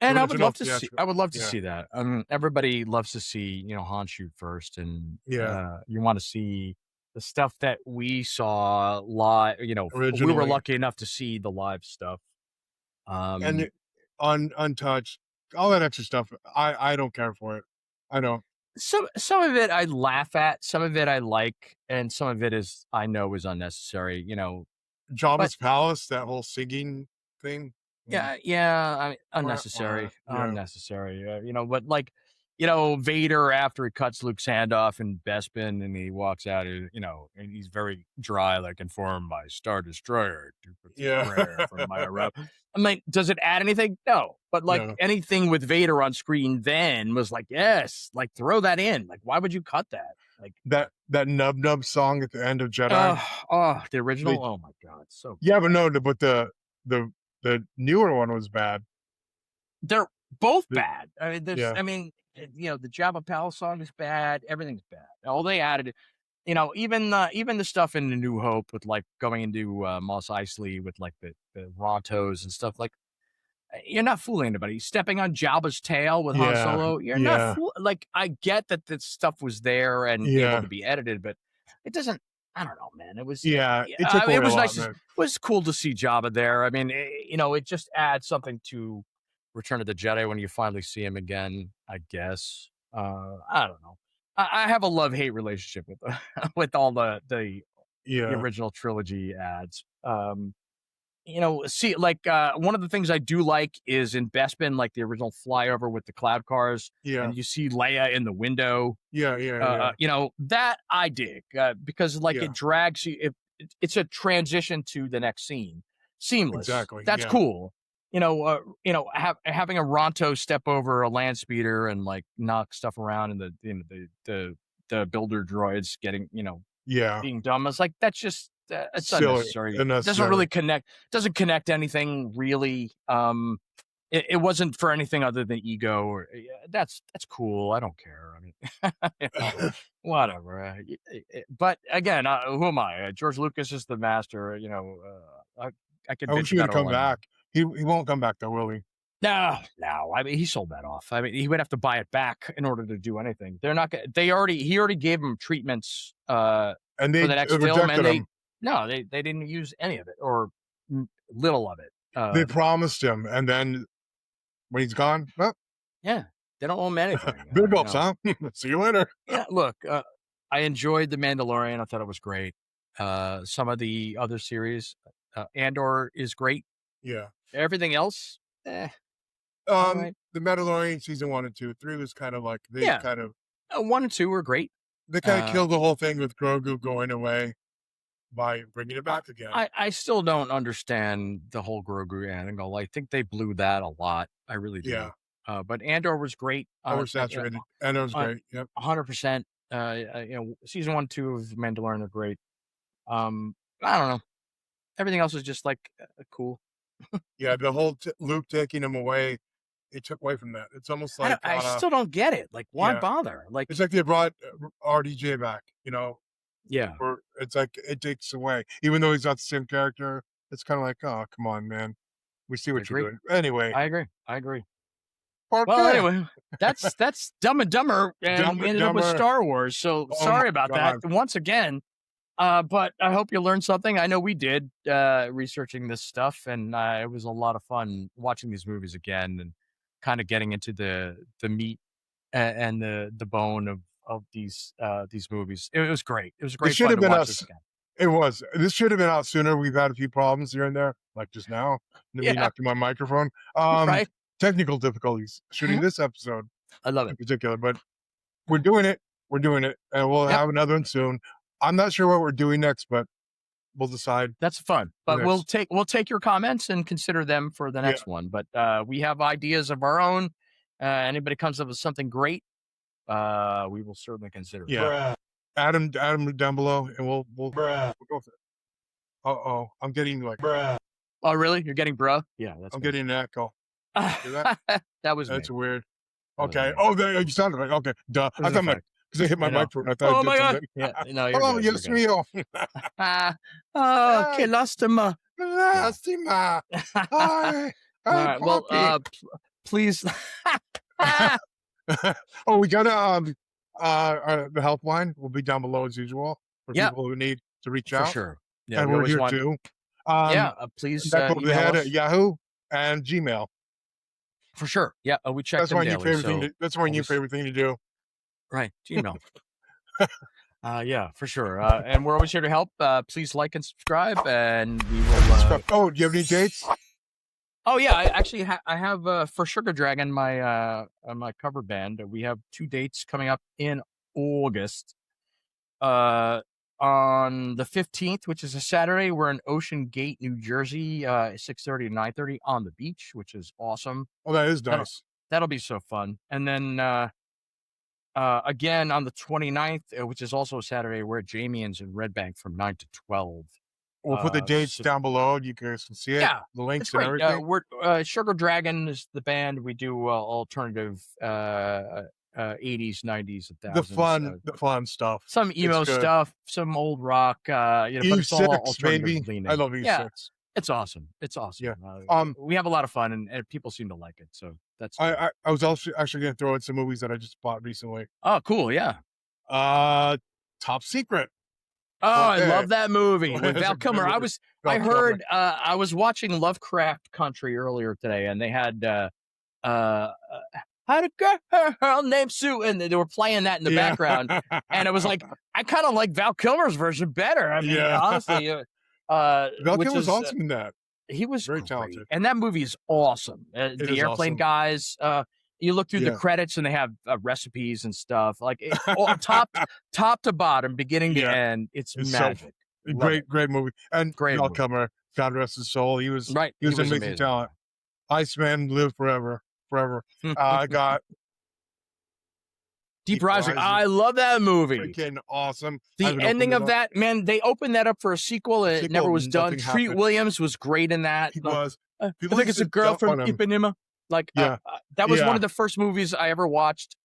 And I would love to see. I would love to see that. Everybody loves to see, Han shoot first, and you want to see the stuff that we saw live. We were lucky enough to see the live stuff. And untouched, all that extra stuff. I don't care for it. I don't. Some of it I laugh at, some of it I like, and some of it I know is unnecessary. Jabba's palace, that whole singing thing. Yeah. Unnecessary. Unnecessary. But Vader, after he cuts Luke's hand off in Bespin and he walks out, and he's very dry, like, informed my Star Destroyer. For my rep. I mean, does it add anything? No. But anything with Vader on screen then was like, yes, like, throw that in. Like, why would you cut that? Like that Nub Nub song at the end of Jedi. The original. Oh my God, so yeah, but no, but the newer one was bad. They're both bad. I mean, the Jabba Palace song is bad. Everything's bad. All they added, even the stuff in the New Hope with, like, going into Mos Eisley with, like, the Rontos and stuff, like, you're not fooling anybody. Stepping on Jabba's tail with Han Solo, you're not like, I get that this stuff was there and able to be edited, but it doesn't. I don't know, man. It was it was nice. It was cool to see Jabba there. I mean, it just adds something to Return of the Jedi when you finally see him again, I guess. I don't know. I have a love-hate relationship with with all the original trilogy ads. See, like, one of the things I do like is in Bespin, like, the original flyover with the cloud cars. And you see Leia in the window. That I dig, because, like, it drags you. It's a transition to the next scene. Seamless. Exactly. That's cool. Having a Ronto step over a land speeder and, like, knock stuff around, and the builder droids getting, being dumb. It's like, that's just, it's unnecessary. It doesn't really connect. Doesn't connect anything really. It wasn't for anything other than ego. Or that's cool. I don't care. I mean, whatever. But again, who am I? George Lucas is the master. I could. I wish he would come back. He won't come back though, will he? No. I mean, he sold that off. I mean, he would have to buy it back in order to do anything. They're not. He already gave him treatments. And they for the next film, and him. they didn't use any of it or little of it. They promised him, and then when he's gone, well, they don't owe him anything. Big ups, huh? See you later. Yeah, look, I enjoyed The Mandalorian. I thought it was great. Some of the other series, Andor is great. Yeah. Everything else, right. The Mandalorian season 1 and 2, 3 was kind of like 1 and 2 were great. They kind of killed the whole thing with Grogu going away by bringing it back again. I still don't understand the whole Grogu angle. I think they blew that a lot. I really do. Yeah. But Andor was great. Oversaturated. Andor was great. Yep. 100%. Season 1, 2 of Mandalorian are great. I don't know. Everything else is just like cool. Yeah, the whole Luke taking him away, it took away from that. It's almost like I still don't get it. Like, why bother? Like, it's like they brought RDJ back. Yeah. Or it's like it takes away, even though he's not the same character. It's kind of like, oh, come on, man. We see what you're doing. Anyway, I agree. Anyway, that's Dumb and Dumber, and we ended up with Star Wars. So sorry about that once again. But I hope you learned something. I know we did researching this stuff, and it was a lot of fun watching these movies again and kind of getting into the meat and the bone of these movies. It was great. It was great. It should have been us. It was. This should have been out sooner. We've had a few problems here and there, like just now. Me knocking my microphone. Right. Technical difficulties shooting this episode. I love it in particular, but we're doing it. And we'll have another one soon. I'm not sure what we're doing next, but we'll decide. That's fun. But we'll take your comments and consider them for the next one. But we have ideas of our own. Anybody comes up with something great, we will certainly consider it. Yeah. Adam down below, and we'll go for it. I'm getting like Oh, really? You're getting bruh? Yeah, that's I'm good. getting an echo. That was That's me. weird. That was Okay. me. Oh, there you sounded like okay. Duh. It was I an thought effect. because I hit my I know. microphone. I thought I Oh did my God. something. Yeah. No, you're Oh, good. yes, You're good. mio. Oh, que Hey, lástima. lástima. Hi. All Hi, right. Well, Poppy. please. Oh, we got the helpline will be down below as usual for Yep, people who need to reach for out, sure. Yeah, and we we're always here want. too. Yeah, please Back over the email head us at Yahoo and Gmail. for sure. Yeah, we check That's them my new daily. favorite thing. So That's my new always favorite thing to do. right, Gmail. Yeah, for sure. And we're always here to help. Please like and subscribe, and we will. Oh, do you have any dates? Oh yeah, I actually I have for Sugar Dragon my my cover band. We have 2 dates coming up in August. On the 15th, which is a Saturday, we're in Ocean Gate, New Jersey, 6:30 to 9:30 on the beach, which is awesome. Oh, that is nice. That'll be so fun. And then again on the 29th, which is also a Saturday, we're at Jamian's in Red Bank from 9 to 12. We'll put the dates down below. You guys can see it. Yeah, the links it's and great. everything. We're Sugar Dragon is the band. We do alternative 80s, 90s, and thousands. The fun stuff. Some emo stuff, some old rock. But it's all alternative leaning. I love E6. Yeah, it's awesome. It's awesome. Yeah. We have a lot of fun, and people seem to like it. So that's. I was also actually going to throw in some movies that I just bought recently. Oh, cool! Yeah. Top Secret. Oh, I love that movie with Val Kilmer. I was watching Lovecraft Country earlier today, and they had had a girl named Sue, and they were playing that in the background, and it was like I kind of like Val Kilmer's version better. I mean, honestly, Val Kilmer was awesome in that. He was very talented, and that movie is awesome. The airplane guys. You look through the credits and they have recipes and stuff like top to bottom, beginning to end. It's magic. So, great movie. And Val Kilmer, God rest his soul. He was an amazing talent. Iceman live forever. I got Deep Rising. I love that movie. Freaking awesome. The ending of that, man, they opened that up for a sequel. It never was done. Treat Williams was great in that. He was. I think it's a girl from Ipanema. Like, that was one of the first movies I ever watched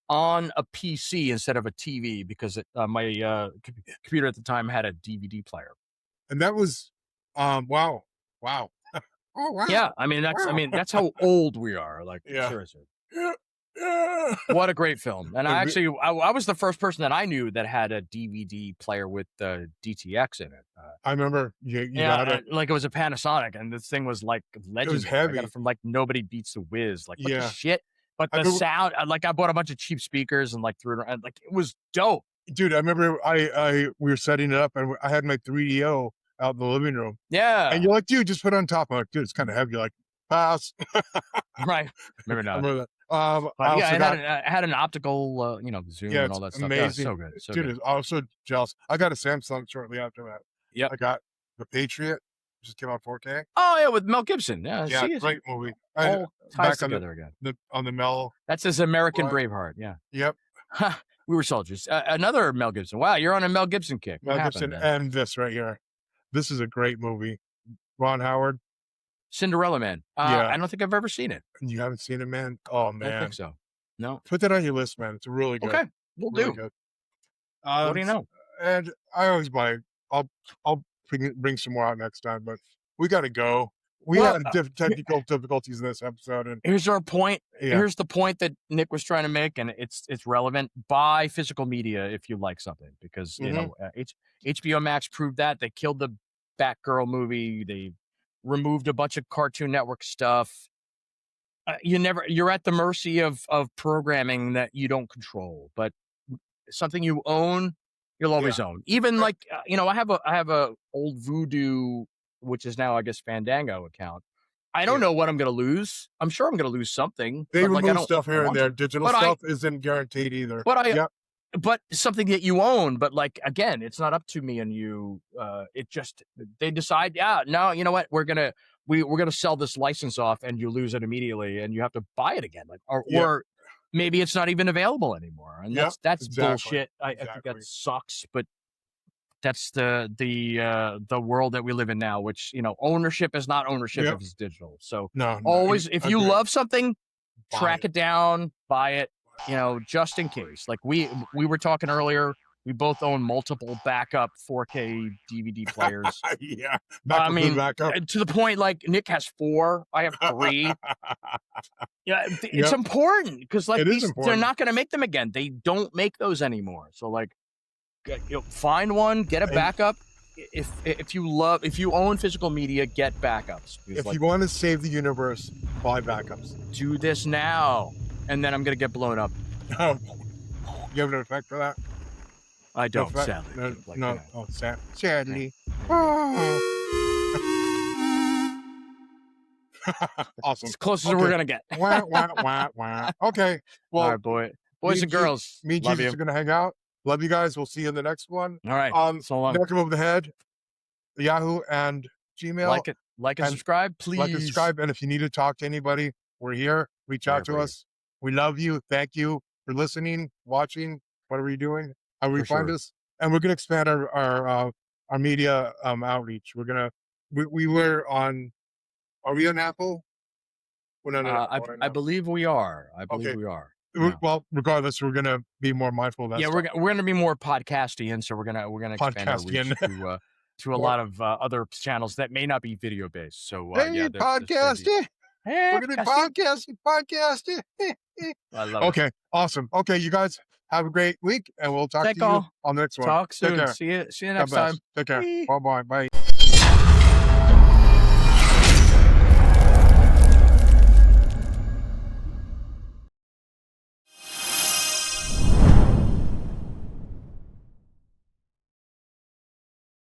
on a PC instead of a TV because my computer at the time had a DVD player. And that was, wow. Oh, wow. Yeah, I mean that's how old we are. Like, seriously. What a great film. And I was the first person that I knew that had a DVD player with DTX in it. I remember you got it. Like it was a Panasonic, and this thing was like legendary. It was heavy. I got it from like Nobody Beats the Whiz. Like, what the shit? But the sound, like I bought a bunch of cheap speakers and like threw it around. Like it was dope. Dude, I remember we were setting it up and I had my 3DO out in the living room. Yeah. And you're like, dude, just put it on top. I'm like, dude, it's kind of heavy. You're like, pass. Right. Maybe not. I remember that. I had an optical, zoom and all that stuff. Amazing. So good. So dude, good. I was so jealous. I got a Samsung shortly after that. Yeah. I got the Patriot. Just came out 4K. Oh yeah, with Mel Gibson. Yeah, great movie. All ties together again. On the Mel. That's his American Braveheart. Yeah. Yep. We were soldiers. Another Mel Gibson. Wow, you're on a Mel Gibson kick. Mel Gibson and this right here. This is a great movie. Ron Howard. Cinderella Man. I don't think I've ever seen it. You haven't seen it, man? Oh man. I don't think so. No. Put that on your list, man. It's really good. Okay, we'll do. Good. What do you know? And I always buy. I'll bring some more out next time, but we got to go. We had technical difficulties in this episode, and here's our point. Yeah. Here's the point that Nick was trying to make, and it's relevant. Buy physical media if you like something, because HBO Max proved that. They killed the Batgirl movie. They removed a bunch of Cartoon Network stuff. You're at the mercy of programming that you don't control, but something you own, you'll always own. Even like, I have a old Voodoo, which is now, I guess, Fandango account. I don't know what I'm going to lose. I'm sure I'm going to lose something. They remove stuff here and there. Digital stuff isn't guaranteed either. But something that you own, but like, again, it's not up to me and you. They decide, no, you know what? We're going to sell this license off, and you lose it immediately and you have to buy it again. Like, or maybe it's not even available anymore. And that's bullshit. I think that sucks, but that's the world that we live in now, which, you know, ownership is not ownership if it's digital. So always, if you love something, track it down, buy it, you know, just in case. Like we were talking earlier, we both own multiple backup 4K DVD players. Yeah. I mean, to the point, like Nick has 4, I have 3. Yeah, it's important because like they're not going to make them again. They don't make those anymore. So like, you know, find one, get a backup. If you own physical media, get backups. If you want to save the universe, buy backups. Do this now, and then I'm going to get blown up. You have an effect for that? I don't, sadly. Sadly. Awesome. As close as we're going to get. Okay. Well, all right, boys and girls. Me and Jesus are going to hang out. Love you guys. We'll see you in the next one. All right. So long. Neck above the head, Yahoo and Gmail. Like and subscribe, please. Like and subscribe. And if you need to talk to anybody, we're here. Reach out to us. We love you. Thank you for listening, watching, whatever you're doing. However you find us. And we're going to expand our media outreach. We're going to, we were on, are we on Apple? Well, no. I believe we are. We are. Yeah. Well, regardless, we're gonna be more mindful of that. Yeah, we're gonna be more podcasty, and so we're gonna expand our reach to a lot of other channels that may not be video based. So podcasting. We're gonna be podcasting. I love it. Okay, awesome. Okay, you guys have a great week, and we'll talk to you on the next one. Talk soon. See you next time. Take care. Bye.